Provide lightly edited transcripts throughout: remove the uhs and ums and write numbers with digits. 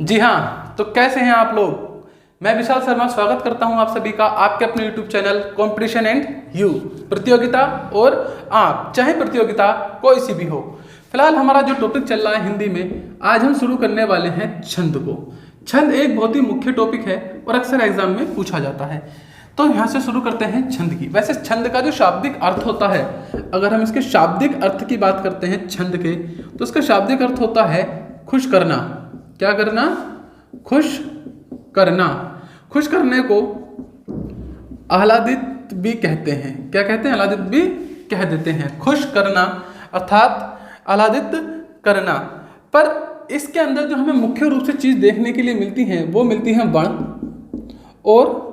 जी हाँ, तो कैसे हैं आप लोग। मैं विशाल शर्मा स्वागत करता हूं आप सभी का आपके अपने YouTube channel competition and you, प्रतियोगिता और आप, चाहे प्रतियोगिता कोई सी भी हो। फिलहाल हमारा जो टॉपिक चल रहा है हिंदी में, आज हम शुरू करने वाले हैं छंद को। छंद एक बहुत ही मुख्य टॉपिक है और अक्सर एग्जाम में पूछा जाता है। तो यहाँ से शुरू करते हैं छंद की। वैसे छंद का जो शाब्दिक अर्थ होता है, अगर हम इसके शाब्दिक अर्थ की बात करते हैं छंद के, तो इसका शाब्दिक अर्थ होता है खुश करना। क्या करना? खुश करना। खुश करने को आह्लादित भी कहते हैं। क्या कहते हैं? आह्लादित भी कह देते हैं। खुश करना अर्थात आह्लादित करना। पर इसके अंदर जो हमें मुख्य रूप से चीज देखने के लिए मिलती हैं, वो मिलती हैं वर्ण और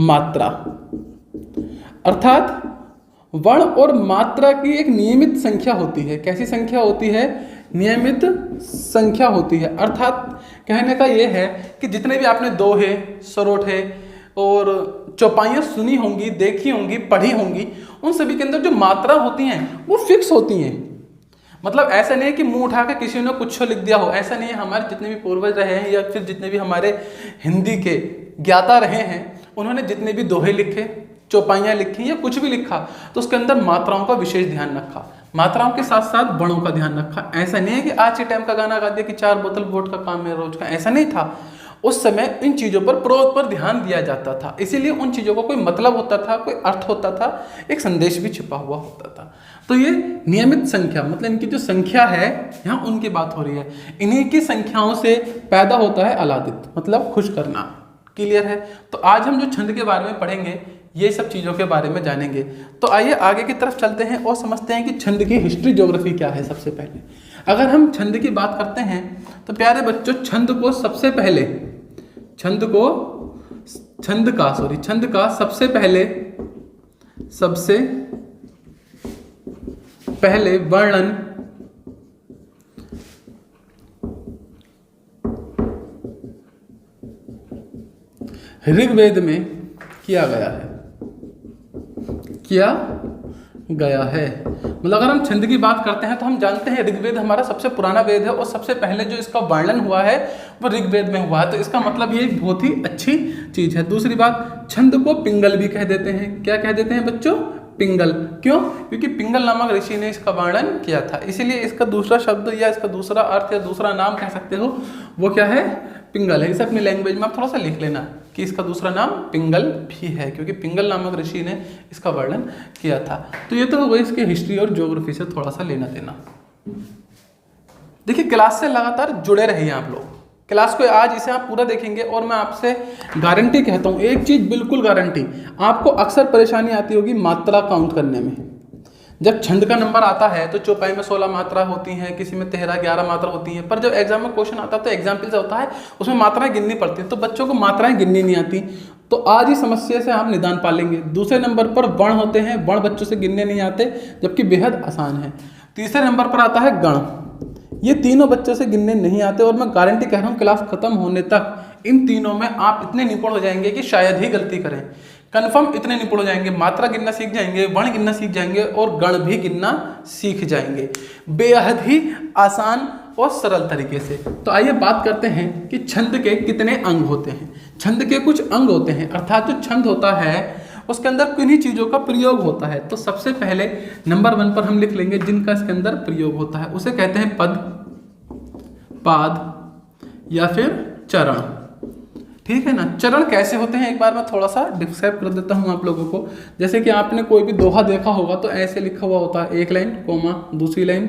मात्रा। अर्थात वर्ण और मात्रा की एक नियमित संख्या होती है। कैसी संख्या होती है? नियमित संख्या होती है। अर्थात कहने का यह है कि जितने भी आपने दोहे, सरोठे और चौपाइयाँ सुनी होंगी, देखी होंगी, पढ़ी होंगी, उन सभी के अंदर जो मात्रा होती हैं वो फिक्स होती हैं। मतलब ऐसा नहीं है कि मुंह उठा के किसी ने कुछ लिख दिया हो, ऐसा नहीं है। हमारे जितने भी पूर्वज रहे हैं या फिर जितने भी हमारे हिंदी के ज्ञाता रहे हैं, उन्होंने जितने भी दोहे लिखे, चौपाइयाँ लिखी या कुछ भी लिखा, तो उसके अंदर मात्राओं का विशेष ध्यान रखा। मात्राओं के साथ साथ वर्णों का ध्यान रखा। ऐसा नहीं है कि आज के टाइम का गाना गा दिया कि 4 बोतल वोट का काम है रोज का, ऐसा नहीं था। उस समय इन चीज़ों पर प्रॉपर ध्यान दिया जाता था, इसीलिए उन चीज़ों का कोई मतलब होता था, कोई अर्थ होता था, एक संदेश भी छिपा हुआ होता था। तो ये नियमित संख्या, मतलब इनकी जो संख्या है, यहाँ उनकी बात हो रही है। इन्हीं की संख्याओं से पैदा होता है आह्लादित, मतलब खुश करना। क्लियर है? तो आज हम जो छंद के बारे में पढ़ेंगे, ये सब चीज़ों के बारे में जानेंगे। तो आइए आगे की तरफ चलते हैं और समझते हैं कि छंद की हिस्ट्री, ज्योग्राफी क्या है। सबसे पहले अगर हम छंद की बात करते हैं तो प्यारे बच्चों, छंद का सबसे पहले वर्णन ऋग्वेद में किया गया है। मतलब अगर हम छंद की बात करते हैं तो हम जानते हैं ऋग्वेद हमारा सबसे पुराना वेद है और सबसे पहले जो इसका वर्णन हुआ है वो ऋग्वेद में हुआ है। तो इसका मतलब ये बहुत ही अच्छी चीज है। दूसरी बात, छंद को पिंगल भी कह देते हैं। क्या कह देते हैं बच्चों? पिंगल। क्यों? क्योंकि पिंगल नामक ऋषि ने इसका वर्णन किया था, इसीलिए इसका दूसरा शब्द या इसका दूसरा अर्थ या दूसरा नाम कह सकते हो, वो क्या है? पिंगल है। इसे अपनी लैंग्वेज में आप थोड़ा सा लिख लेना कि इसका दूसरा नाम पिंगल भी है, क्योंकि पिंगल नामक ऋषि ने इसका वर्णन किया था। तो ये तो वही इसके हिस्ट्री और ज्योग्राफी से थोड़ा सा लेना देना। देखिए, क्लास से लगातार जुड़े रहिए आप लोग। क्लास को आज इसे आप पूरा देखेंगे और मैं आपसे गारंटी कहता हूँ, एक चीज बिल्कुल गारंटी, आपको अक्सर परेशानी आती होगी मात्रा काउंट करने में। जब छंद का नंबर आता है तो चौपाई में 16 मात्रा होती हैं, किसी में 13-11 मात्रा होती हैं, पर जब एग्जाम में क्वेश्चन आता है तो एग्जाम्पल से होता है, उसमें मात्राएं गिननी पड़ती हैं, तो बच्चों को मात्राएं गिननी नहीं आती। तो आज इस समस्या से हम निदान पा लेंगे। दूसरे नंबर पर वर्ण होते हैं, वर्ण बच्चों से गिनने नहीं आते, जबकि बेहद आसान है। तीसरे नंबर पर आता है गण। ये तीनों बच्चों से गिनने नहीं आते और मैं गारंटी कह रहा हूँ क्लास खत्म होने तक इन तीनों में आप इतने निपुण हो जाएंगे कि शायद ही गलती करें। कन्फर्म इतने निपुण हो जाएंगे, मात्रा गिनना सीख जाएंगे, वर्ण गिनना सीख जाएंगे और गण भी गिनना सीख जाएंगे, बेहद ही आसान और सरल तरीके से। तो आइए बात करते हैं कि छंद के कितने अंग होते हैं। छंद के कुछ अंग होते हैं, अर्थात जो छंद होता है उसके अंदर किन्हीं चीज़ों का प्रयोग होता है। तो सबसे पहले नंबर 1 पर हम लिख लेंगे जिनका इसके अंदर प्रयोग होता है, उसे कहते हैं पद, पाद या फिर चरण। ठीक है ना? चरण कैसे होते हैं एक बार मैं थोड़ा सा डिस्क्राइब कर देता हूँ आप लोगों को। जैसे कि आपने कोई भी दोहा देखा होगा तो ऐसे लिखा हुआ होता है, एक लाइन कोमा, दूसरी लाइन,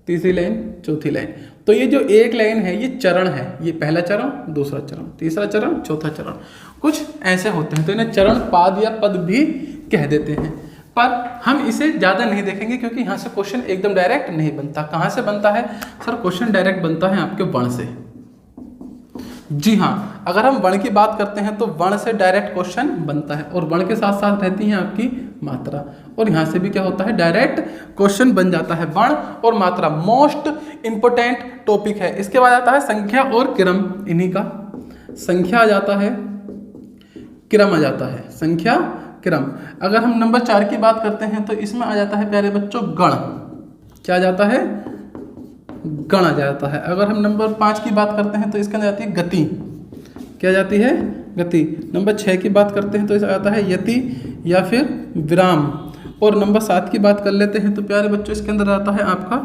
तीसरी लाइन, चौथी लाइन। तो ये जो एक लाइन है ये चरण है। ये पहला चरण, दूसरा चरण, तीसरा चरण, चौथा चरण, कुछ ऐसे होते हैं। तो इन्हें चरण, पाद या पद भी कह देते हैं। पर हम इसे ज़्यादा नहीं देखेंगे क्योंकि यहाँ से क्वेश्चन एकदम डायरेक्ट नहीं बनता। कहाँ से बनता है सर? क्वेश्चन डायरेक्ट बनता है आपके वर्ण से। जी हाँ, अगर हम वर्ण की बात करते हैं तो वर्ण से डायरेक्ट क्वेश्चन बनता है और वर्ण के साथ साथ रहती है आपकी मात्रा, और यहाँ से भी क्या होता है? डायरेक्ट क्वेश्चन बन जाता है। वर्ण और मात्रा मोस्ट इंपोर्टेंट टॉपिक है। इसके बाद आता है संख्या और क्रम। इन्हीं का संख्या आ जाता है, क्रम आ जाता है। संख्या, क्रम। अगर हम नंबर 4 की बात करते हैं तो इसमें आ जाता है प्यारे बच्चों गण। क्या आ जाता है? गण आ जाता है। अगर हम नंबर 5 की बात करते हैं तो इसके अंदर आती है गति। क्या जाती है? गति। नंबर 6 की बात करते हैं तो इसका आता है यति या फिर विराम। और नंबर 7 की बात कर लेते हैं तो प्यारे बच्चों इसके अंदर आता है आपका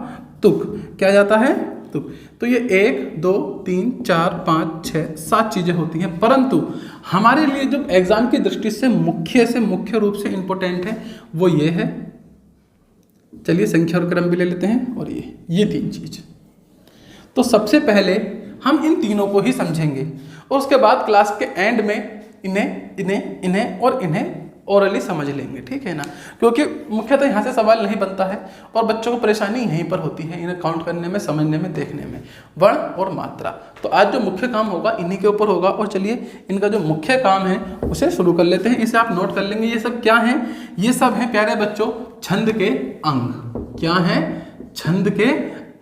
तुक। क्या जाता है? तुक। तो ये 1 2 3 4 5 6 7 चीज़ें होती हैं, परंतु हमारे लिए जो एग्जाम की दृष्टि से मुख्य रूप से इम्पोर्टेंट है वो ये है। चलिए संख्या और क्रम भी ले लेते हैं, और ये 3 चीज। तो सबसे पहले हम इन तीनों को ही समझेंगे और उसके बाद क्लास के एंड में इन्हें ओरली समझ लेंगे, ठीक है ना। क्योंकि मुख्यतः यहाँ से सवाल नहीं बनता है और बच्चों को परेशानी यहीं पर होती है इन्हें काउंट करने में, समझने में, देखने में, वर्ण और मात्रा। तो आज जो मुख्य काम होगा इन्हीं के ऊपर होगा। और चलिए इनका जो मुख्य काम है उसे शुरू कर लेते हैं। इसे आप नोट कर लेंगे। ये सब क्या है? ये सब है प्यारे बच्चों छंद के अंग। क्या है? छंद के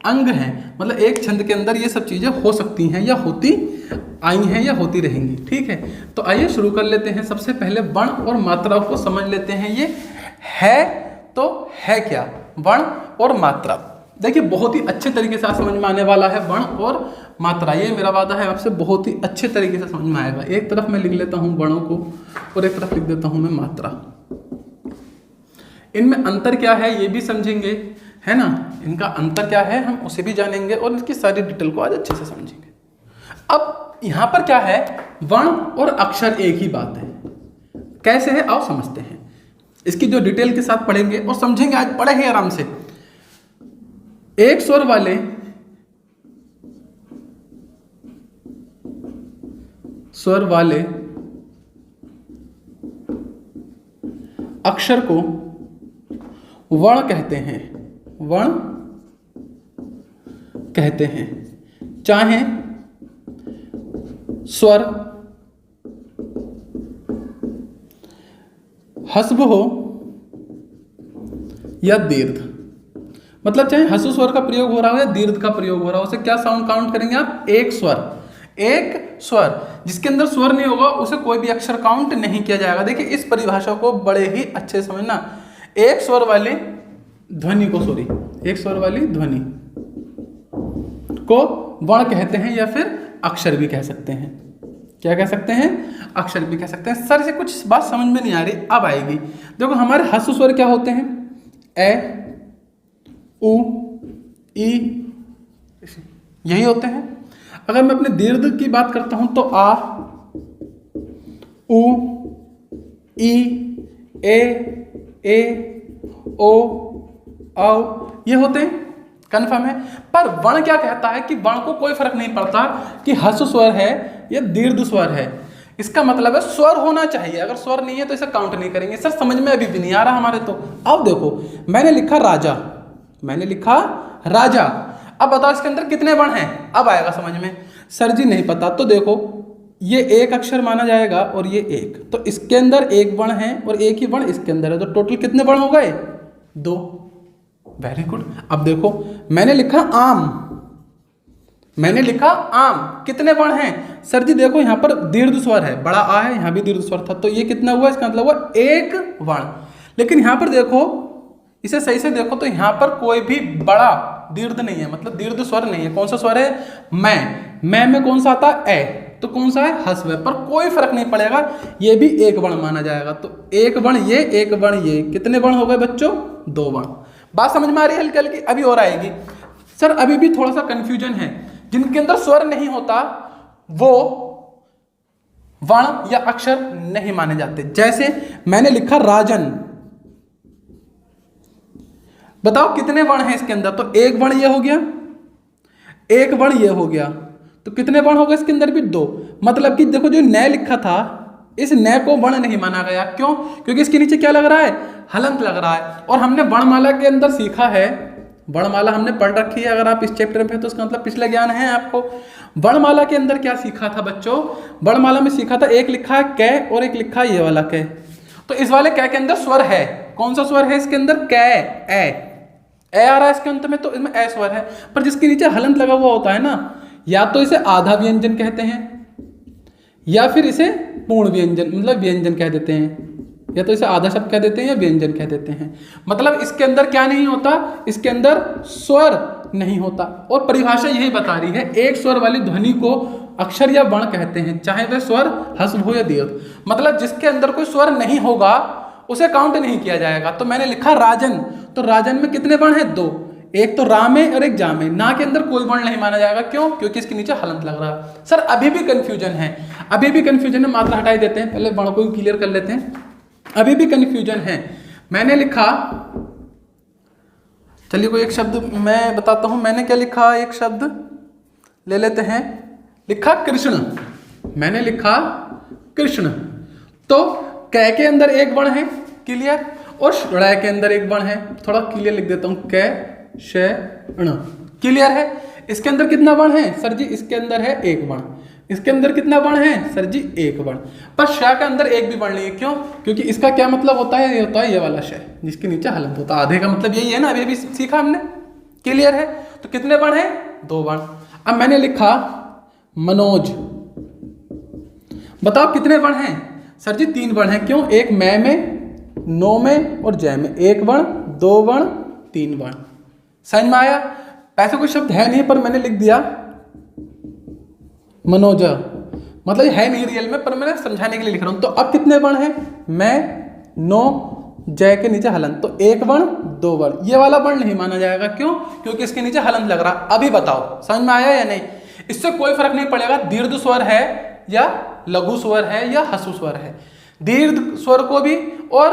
अंग हैं। मतलब एक छंद के अंदर ये सब चीजें हो सकती हैं या होती आई हैं या होती रहेंगी, ठीक है। तो आइए शुरू कर लेते हैं। सबसे पहले वर्ण और मात्रा को समझ लेते हैं। ये है तो है क्या? वर्ण और मात्रा। देखिए बहुत ही अच्छे तरीके से समझ में आने वाला है वर्ण और मात्रा। ये मेरा वादा है आपसे, बहुत ही अच्छे तरीके से समझ में आएगा। एक तरफ मैं लिख लेता हूँ वर्णों को और एक तरफ लिख देता हूँ मैं मात्रा। इनमें अंतर क्या है ये भी समझेंगे, है ना। इनका अंतर क्या है हम उसे भी जानेंगे और इसकी सारी डिटेल को आज अच्छे से समझेंगे। अब यहां पर क्या है? वर्ण और अक्षर एक ही बात है। कैसे है आओ समझते हैं। इसकी जो डिटेल के साथ पढ़ेंगे और समझेंगे आज बड़े ही आराम से। एक स्वर वाले अक्षर को वर्ण कहते हैं। वर्ण कहते हैं। चाहे स्वर हस्व हो या दीर्घ। मतलब चाहे हस्व स्वर का प्रयोग हो रहा हो या दीर्घ का प्रयोग हो रहा हो, उसे क्या साउंड काउंट करेंगे आप? एक स्वर। जिसके अंदर स्वर नहीं होगा उसे कोई भी अक्षर काउंट नहीं किया जाएगा। देखिए इस परिभाषा को बड़े ही अच्छे से समझना। एक स्वर वाली ध्वनि को वर्ण कहते हैं या फिर अक्षर भी कह सकते हैं। क्या कह सकते हैं? अक्षर भी कह सकते हैं। सर से कुछ बात समझ में नहीं आ रही, अब आएगी। देखो हमारे हस्व स्वर क्या होते हैं? ए, उ, ई, यही होते हैं। अगर मैं अपने दीर्घ की बात करता हूं तो आ, उ, ई, ए, ओ, औ, ये होते हैं। कन्फर्म है। पर वर्ण क्या कहता है कि वर्ण को कोई फर्क नहीं पड़ता कि हस्व स्वर है या दीर्घ स्वर है। इसका मतलब है स्वर होना चाहिए। अगर स्वर नहीं है तो इसे काउंट नहीं करेंगे। सर समझ में अभी भी नहीं आ रहा हमारे तो। अब देखो मैंने लिखा राजा। अब बताओ इसके अंदर कितने वर्ण हैं? अब आएगा समझ में। सर जी नहीं पता। तो देखो ये एक अक्षर माना जाएगा और ये एक, तो इसके अंदर एक वर्ण है और एक ही वर्ण इसके अंदर है। तो टोटल कितने वर्ण हो गए? 2। Very good. अब देखो मैंने लिखा आम। कितने वर्ण हैं? सर जी देखो यहाँ पर दीर्घ स्वर है, बड़ा आ है, यहाँ भी दीर्घ स्वर था, तो ये कितना हुआ? इसका मतलब हुआ एक वर्ण। लेकिन यहाँ पर देखो, इसे सही से देखो तो यहाँ पर कोई भी बड़ा दीर्घ नहीं है, मतलब दीर्घ स्वर नहीं है। कौन सा स्वर है? मैं में कौन सा आता है? ए। तो कौन सा है? हस्व है। पर कोई फर्क नहीं पड़ेगा, ये भी एक वर्ण माना जाएगा। तो एक वर्ण ये, एक वर्ण ये। कितने वर्ण हो गए बच्चों? 2 वर्ण। बात समझ में आ रही है? हल्की हल्की अभी और आएगी। सर अभी भी थोड़ा सा कंफ्यूजन है। जिनके अंदर स्वर नहीं होता वो वर्ण या अक्षर नहीं माने जाते। जैसे मैंने लिखा राजन। बताओ कितने वर्ण हैं इसके अंदर? तो एक वर्ण ये हो गया, एक वर्ण ये हो गया, तो कितने वर्ण हो गए इसके अंदर भी? 2। मतलब कि देखो जो न लिखा था, इस न को वर्ण नहीं माना गया। क्यों? क्योंकि इसके नीचे क्या लग रहा है? हलंत लग रहा है। और हमने वर्णमाला के अंदर सीखा है, वर्णमाला हमने पढ़ रखी है। अगर आप इस चैप्टर में, तो इसका मतलब पिछला ज्ञान है आपको। वर्णमाला के अंदर क्या सीखा था बच्चों? वर्णमाला में सीखा था, एक लिखा है कै और एक लिखा है ये वाला कै। तो इस वाले कै के अंदर स्वर है। कौन सा स्वर है इसके अंदर? कै, ए आ रहा है इसके अंत में, तो इसमें ए स्वर है। पर जिसके नीचे हलंत लगा हुआ होता है ना, या तो इसे आधा व्यंजन कहते हैं या फिर इसे पूर्ण व्यंजन, मतलब व्यंजन कह देते हैं। या तो इसे आधा शब्द कह देते हैं या व्यंजन कह देते हैं। मतलब इसके अंदर क्या नहीं होता? इसके अंदर स्वर नहीं होता। और परिभाषा यही बता रही है, एक स्वर वाली ध्वनि को अक्षर या वर्ण कहते हैं, चाहे वह स्वर ह्रस्व हो या दीर्घ। मतलब जिसके अंदर कोई स्वर नहीं होगा उसे काउंट नहीं किया जाएगा। तो मैंने लिखा राजन, तो राजन में कितने वर्ण हैं? 2, एक तो रा में और एक जा में। ना के अंदर कोई वर्ण नहीं माना जाएगा। क्यों? क्योंकि इसके नीचे हलंत लग रहा है। सर अभी भी कंफ्यूजन है, अभी भी कंफ्यूजन है, मात्रा हटाई देते हैं, पहले वर्ण को भी क्लियर कर लेते हैं। अभी भी कंफ्यूजन है। मैंने लिखा, चलिए कोई एक शब्द मैं बताता हूं, मैंने क्या लिखा, एक शब्द ले लेते हैं, लिखा कृष्ण। मैंने लिखा कृष्ण, तो कै के अंदर एक वर्ण है, क्लियर, और ष के अंदर एक वर्ण है, थोड़ा क्लियर लिख देता हूं, कै श ण, क्लियर है। इसके अंदर कितना वर्ण है? सर जी इसके अंदर है एक वर्ण। इसके अंदर कितना वर्ण है? सर जी एक वर्ण। पर श के अंदर एक भी वर्ण नहीं है। क्यों? क्योंकि इसका क्या मतलब होता है? ये होता है ये वाला श, जिसके नीचे हलंत होता है। आधे का मतलब यही है ना, अभी भी सीखा हमने, क्लियर है। तो कितने वर्ण है? 2 वर्ण। अब मैंने लिखा मनोज, बताओ कितने वर्ण हैं? सर जी 3 वर्ण हैं। क्यों? एक मैं में, नो में और जय में, 1 वर्ण, 2 वर्ण, 3 वर्ण। समझ में आया? ऐसा कोई शब्द है नहीं पर मैंने लिख दिया मनोज, मतलब है नहीं रियल में, पर मैंने समझाने के लिए लिख रहा हूं। तो अब कितने वर्ण हैं? मैं, नो, जय के नीचे हलंत, तो 1 वर्ण, 2 वर्ण। ये वाला वर्ण नहीं माना जाएगा। क्यों? क्योंकि इसके नीचे हलंत लग रहा। अभी बताओ समझ में आया या नहीं? इससे कोई फर्क नहीं पड़ेगा दीर्घ स्वर है या लघु स्वर है या ह्रस्व स्वर है। दीर्घ स्वर को भी और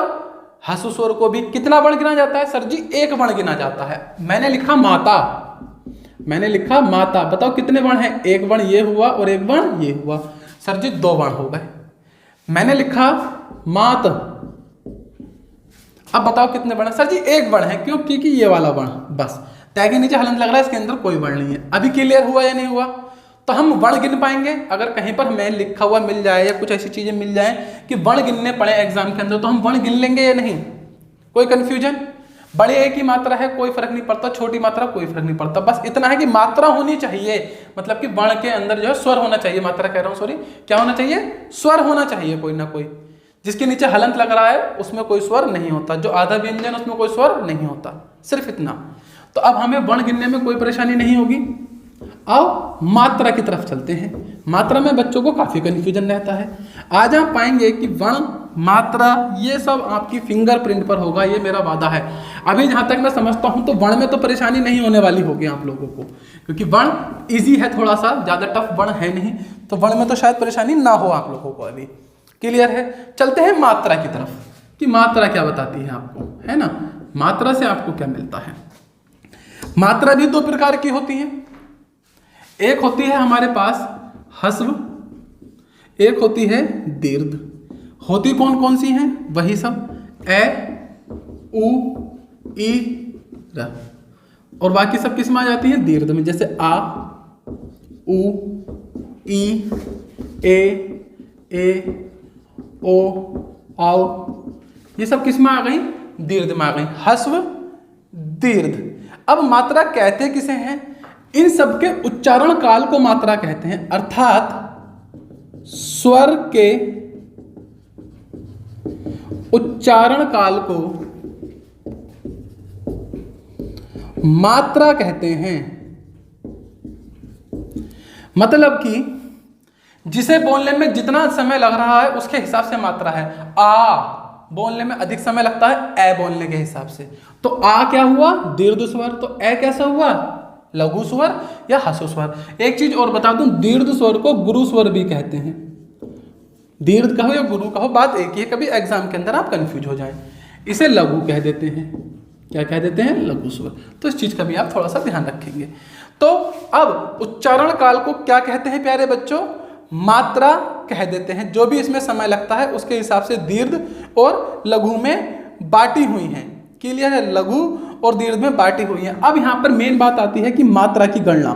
ह्रस्व स्वर को भी कितना वर्ण गिना जाता है? सर जी 1 वर्ण गिना जाता है। मैंने लिखा माता, मैंने लिखा माता, बताओ कितने वर्ण हैं? 1 वर्ण ये हुआ और 1 वर्ण ये हुआ, सर जी 2 वर्ण हो गए। मैंने लिखा मात, अब बताओ कितने वर्ण? सर जी 1 वर्ण है। क्यों? क्योंकि ये वाला वर्ण, बस तय के नीचे हलंत लग रहा है, इसके अंदर कोई वर्ण नहीं है। अभी क्लियर हुआ या नहीं हुआ? तो हम वर्ण गिन पाएंगे अगर कहीं पर हमें लिखा हुआ मिल जाए या कुछ ऐसी चीजें मिल जाए कि वर्ण गिनने पड़े एग्जाम के अंदर, तो हम वर्ण गिन लेंगे या नहीं? कोई कंफ्यूजन? बड़े एक ही मात्रा है कोई फर्क नहीं पड़ता, छोटी मात्रा कोई फर्क नहीं पड़ता, बस इतना है कि मात्रा होनी चाहिए। मतलब कि वर्ण के अंदर जो है स्वर होना चाहिए, मात्रा कह रहा हूं, सॉरी, क्या होना चाहिए? स्वर होना चाहिए कोई ना कोई। जिसके नीचे हलंत लग रहा है उसमें कोई स्वर नहीं होता, जो आधा व्यंजन उसमें कोई स्वर नहीं होता, सिर्फ इतना। तो अब हमें वर्ण गिनने में कोई परेशानी नहीं होगी। अब मात्रा की तरफ चलते हैं। मात्रा में बच्चों को काफी कंफ्यूजन रहता है। आज आप पाएंगे कि वर्ण, मात्रा, ये सब आपकी फिंगरप्रिंट पर होगा, ये मेरा वादा है। अभी जहां तक मैं समझता हूं तो वर्ण में तो परेशानी नहीं होने वाली होगी आप लोगों को, क्योंकि वर्ण इजी है, थोड़ा सा ज्यादा टफ वर्ण है नहीं, तो वर्ण में तो शायद परेशानी ना हो आप लोगों को। अभी क्लियर है? चलते हैं मात्रा की तरफ कि मात्रा क्या बताती है आपको, है ना? मात्रा से आपको क्या मिलता है? मात्रा भी 2 प्रकार की होती है। एक होती है हमारे पास ह्रस्व, एक होती है दीर्घ। होती कौन कौन सी हैं? वही सब, ए, उ, ई, र, और बाकी सब किस में आ जाती है? दीर्घ में। जैसे आ, उ, ई, ए, ओ, आओ, ये सब किस में आ गई? दीर्घ में आ गई। ह्रस्व, दीर्घ। अब मात्रा कहते किसे हैं? इन सब के उच्चारण काल को मात्रा कहते हैं, अर्थात स्वर के उच्चारण काल को मात्रा कहते हैं। मतलब कि जिसे बोलने में जितना समय लग रहा है उसके हिसाब से मात्रा है। आ बोलने में अधिक समय लगता है ए बोलने के हिसाब से, तो आ क्या हुआ? दीर्घ स्वर। तो ए कैसा हुआ? लघु स्वर या ह्रस्व स्वर। एक चीज और बता दूं, दीर्घ स्वर को गुरु स्वर भी कहते हैं। दीर्घ कहो या गुरु कहो, बात एक ही है, कभी एग्जाम के अंदर आप कंफ्यूज हो जाएं। इसे लघु कह देते हैं। क्या कह देते हैं? लघु स्वर। तो इस चीज का भी आप थोड़ा सा ध्यान रखेंगे। तो अब उच्चारण काल को क्या कहते हैं प्यारे बच्चों? मात्रा कह देते हैं। जो भी इसमें समय लगता है उसके हिसाब से दीर्घ और लघु में बांटी हुई हैं। क्लियर है? लघु और दीर्घ में बांटी हुई है। अब यहाँ पर मेन बात आती है कि मात्रा की गणना।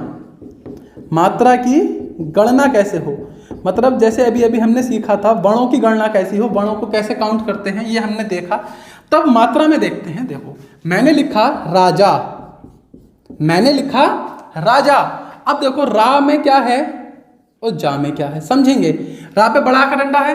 मात्रा की गणना कैसे हो? मतलब जैसे अभी अभी हमने सीखा था वर्णों की गणना कैसी हो, वर्णों को कैसे काउंट करते हैं, ये हमने देखा। तब मात्रा में देखते हैं। देखो मैंने लिखा राजा, मैंने लिखा राजा। अब देखो रा में क्या है और जा में क्या है, समझेंगे। रा पे बड़ा का डंडा है,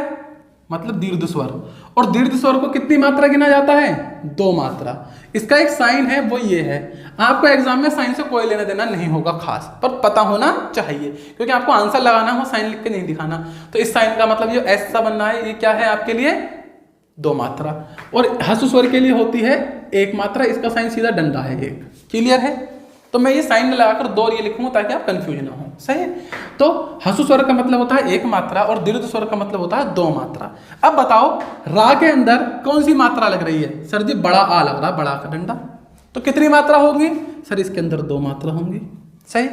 मतलब दीर्घ स्वर। और दीर्घ स्वर को कितनी मात्रा गिना जाता है? 2 मात्रा। इसका एक साइन है, वो ये है। आपको एग्जाम में साइन से कोई लेना देना नहीं होगा खास, पर पता होना चाहिए, क्योंकि आपको आंसर लगाना हो, साइन लिख के नहीं दिखाना। तो इस साइन का मतलब ये ऐसा बनना है, ये क्या है आपके लिए? 2 मात्रा। और ह्रस्व स्वर के लिए होती है 1 मात्रा। इसका साइन सीधा डंडा है 1। क्लियर है? तो मैं ये साइन लगाकर 2 ये लिखूंगा ताकि आप कंफ्यूज ना हो। सही है? तो ह्रस्व स्वर का मतलब होता है 1 मात्रा और दीर्घ स्वर का मतलब होता है 2 मात्रा। अब बताओ रा के अंदर कौन सी मात्रा लग रही है? सर जी बड़ा आ लग रहा है, बड़ा का डंडा। तो कितनी मात्रा होगी? सर इसके अंदर 2 मात्रा होंगी। सही?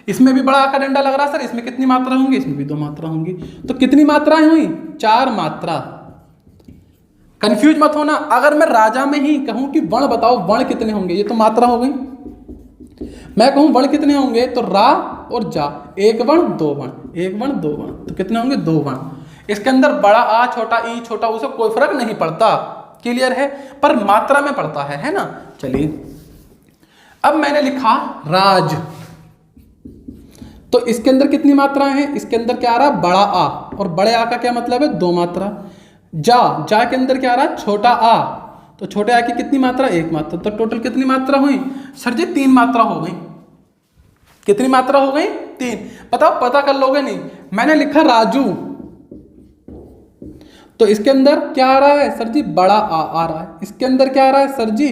इसमें भी बड़ा का डंडा लग रहा है, सर इसमें कितनी मात्रा होंगी? इसमें भी 2 मात्रा होंगी। तो कितनी मात्राएं हुई? 4 मात्रा। कंफ्यूज मत होना। अगर मैं राजा में ही कहूं कि वर्ण बताओ, वर्ण कितने होंगे, ये तो मात्रा हो गई। मैं कहूं वर्ण कितने होंगे, तो रा और जा, 1 वर्ण 2 वर्ण, 1 वर्ण 2 वर्ण, तो कितने होंगे? 2 वर्ण। इसके अंदर बड़ा आ, छोटा ई, छोटा ऊ से कोई फर्क नहीं पड़ता। क्लियर है? पर मात्रा में पड़ता है ना। चलिए अब मैंने लिखा राज, तो इसके अंदर कितनी मात्राएं हैं? इसके अंदर क्या आ रहा? बड़ा आ। और बड़े आ का क्या मतलब है? 2 मात्रा। जा के अंदर क्या आ रहा? छोटा आ। तो छोटे आ की कितनी मात्रा? 1 मात्रा। तो टोटल कितनी मात्रा हुई? सर जी 3 मात्रा हो गई। कितनी मात्रा हो गई? 3। बताओ, पता कर लोगे नहीं? मैंने लिखा राजू, तो इसके अंदर क्या आ रहा है? सर जी बड़ा आ रहा है। इसके अंदर क्या आ रहा है? सर जी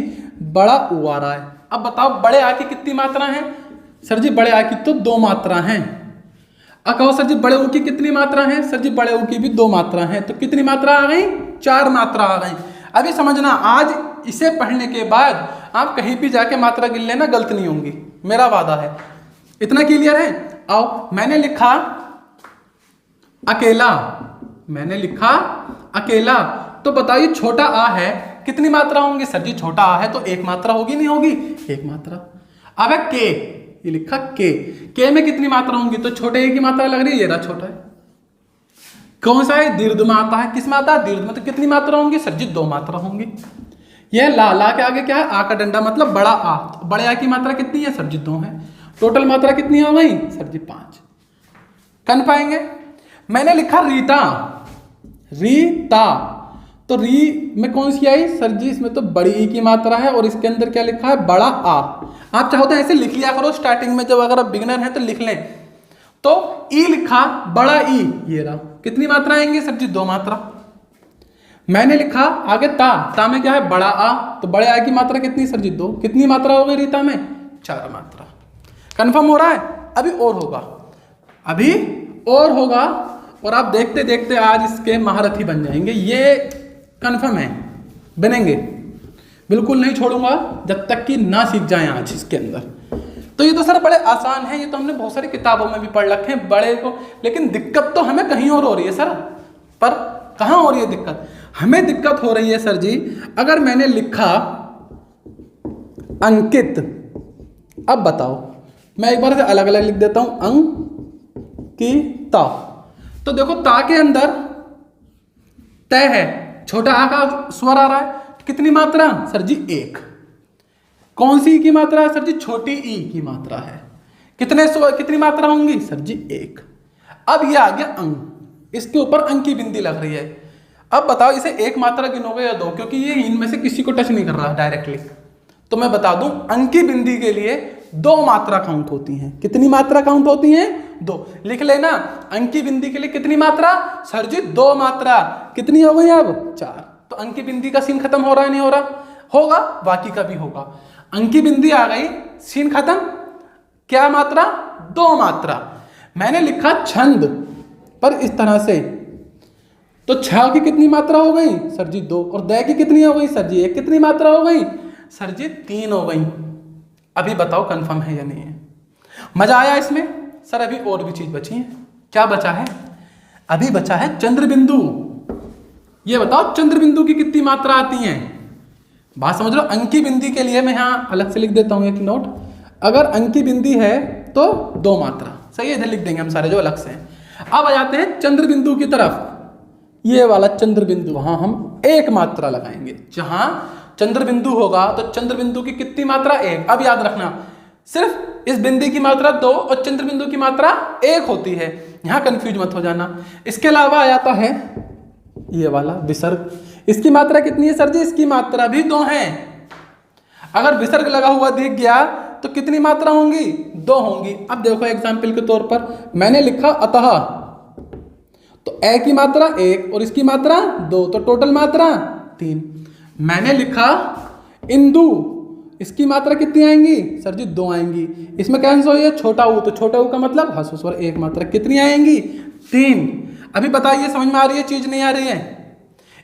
बड़ा ऊ आ रहा है। अब बताओ बड़े आ की कितनी मात्रा है? सर जी बड़े आ की तो 2 मात्रा हैं। अब कहो सर जी बड़े ऊ की कितनी मात्रा है? सर जी बड़े ऊ की भी 2 मात्रा है। तो कितनी मात्रा आ गई? 4 मात्रा आ गई। अभी समझना, आज इसे पढ़ने के बाद आप कहीं भी जाके मात्रा गिन लेना, गलत नहीं होंगी, मेरा वादा है। इतना क्लियर है? आओ, मैंने लिखा अकेला, मैंने लिखा अकेला, तो बताइए छोटा आ है, कितनी मात्रा होंगी? सर जी छोटा आ है तो 1 मात्रा होगी, नहीं होगी? 1 मात्रा। अब है के, ये लिखा के में कितनी मात्रा होंगी? तो छोटे ए की मात्रा लग रही है, ये रहा छोटा है। कौन सा है? दीर्घ में आता है। किस में आता है? दीर्घ में। तो कितनी मात्रा होंगी? सर जी 2 मात्रा होंगी। यह ला के आगे क्या है? आ का डंडा, मतलब बड़ा आ। तो बड़े आ की मात्रा कितनी है? सर जी 2 है। टोटल मात्रा कितनी हो गई? सर जी 5। कन पाएंगे? मैंने लिखा रीता, रीता, तो री में कौन सी आई? सर जी इसमें तो बड़ी ई की मात्रा है और इसके अंदर क्या लिखा है? बड़ा आ। आप चाहो तो ऐसे लिख लिया करो स्टार्टिंग में, जब अगर आप बिगिनर हैं तो लिख लें। तो ई लिखा, बड़ा ई, ये रहा। कितनी मात्रा आएंगी? सर जी 2 मात्रा। मैंने लिखा आगे ता में क्या है? बड़ा आ। तो बड़े आ की मात्रा कितनी? सर जी 2। कितनी मात्रा हो गई रीता में? 4 मात्रा। कंफर्म हो रहा है? अभी और होगा, अभी और होगा, और आप देखते देखते आज इसके महारथी बन जाएंगे, ये कंफर्म है, बनेंगे। बिल्कुल नहीं छोड़ूंगा जब तक कि ना सीख जाएं आज इसके अंदर। तो ये तो सर बड़े आसान है, ये तो हमने बहुत सारी किताबों में भी पढ़ रखे हैं बड़े को, लेकिन दिक्कत तो हमें कहीं और हो रही है सर। पर कहाँ हो रही है दिक्कत? हमें दिक्कत हो रही है सर जी, अगर मैंने लिखा अंकित, अब बताओ, मैं एक बार से अलग अलग लिख देता हूं, अंकिता। तो देखो ता के अंदर तय है, छोटा आ का स्वर आ रहा है, कितनी मात्रा? सर जी 1। कौन सी की मात्रा है? सर जी छोटी ई की मात्रा है। कितनी मात्रा होंगी? सर जी 1। अब ये आ गया अंग, इसके ऊपर अंक की बिंदी लग रही है। अब बताओ इसे 1 मात्रा गिनोगे या 2, क्योंकि ये इनमें से किसी को टच नहीं कर रहा डायरेक्टली। तो मैं बता दूं अंक की बिंदी के लिए 2 मात्रा काउंट होती हैं। कितनी मात्रा काउंट होती हैं? 2। लिख लेना, अंक की बिंदी के लिए कितनी मात्रा? सर जी 2 मात्रा। कितनी हो गई अब? 4। तो अंक की बिंदी का सीन खत्म हो रहा है, नहीं हो रहा? होगा, बाकी का भी होगा। अंक की बिंदी आ गई, सीन खत्म। क्या मात्रा? 2 मात्रा। मैंने लिखा छंद, पर इस तरह से, तो छ की कितनी मात्रा हो गई? सर जी 2। और द की कितनी हो गई? सर जी 1। कितनी मात्रा हो गई? सर जी 3 हो गई। अभी बताओ कंफर्म है या नहीं है? मजा आया इसमें? सर अभी और भी चीज बची है। क्या बचा है? अभी बचा है चंद्र बिंदु। ये बताओ चंद्र बिंदु की कितनी मात्रा आती है? बात समझ लो। अंक की बिंदी के लिए मैं यहां अलग से लिख देता हूं एक नोट। अगर अंक की बिंदी है तो 2 मात्रा, सही है, इधर लिख देंगे हम सारे जो अलग से हैं। अब आ जाते हैं चंद्र बिंदु की तरफ। ये वाला चंद्र बिंदु, वहां हम 1 मात्रा लगाएंगे। जहां चंद्र बिंदु होगा तो चंद्र बिंदु की कितनी मात्रा? 1। अब याद रखना, सिर्फ इस बिंदी की मात्रा 2 और चंद्र बिंदु की मात्रा 1 होती है, यहां कंफ्यूज मत हो जाना। इसके अलावा आ जाता है ये वाला विसर्ग, इसकी मात्रा कितनी है सर जी? इसकी मात्रा भी 2 है। अगर विसर्ग लगा हुआ दिख गया तो कितनी मात्रा होंगी? 2 होंगी। अब देखो एग्जाम्पल के तौर पर मैंने लिखा अतः, तो ए की मात्रा 1 और इसकी मात्रा 2, तो टोटल मात्रा 3। मैंने लिखा इंदु, इसकी मात्रा कितनी आएंगी सर जी? 2 आएंगी। इसमें कैंसिल हो गया छोटा ऊ, तो छोटा ऊ का मतलब हस स्वर 1 मात्रा, कितनी आएंगी? 3। अभी बताइए समझ में आ रही है चीज, नहीं आ रही है?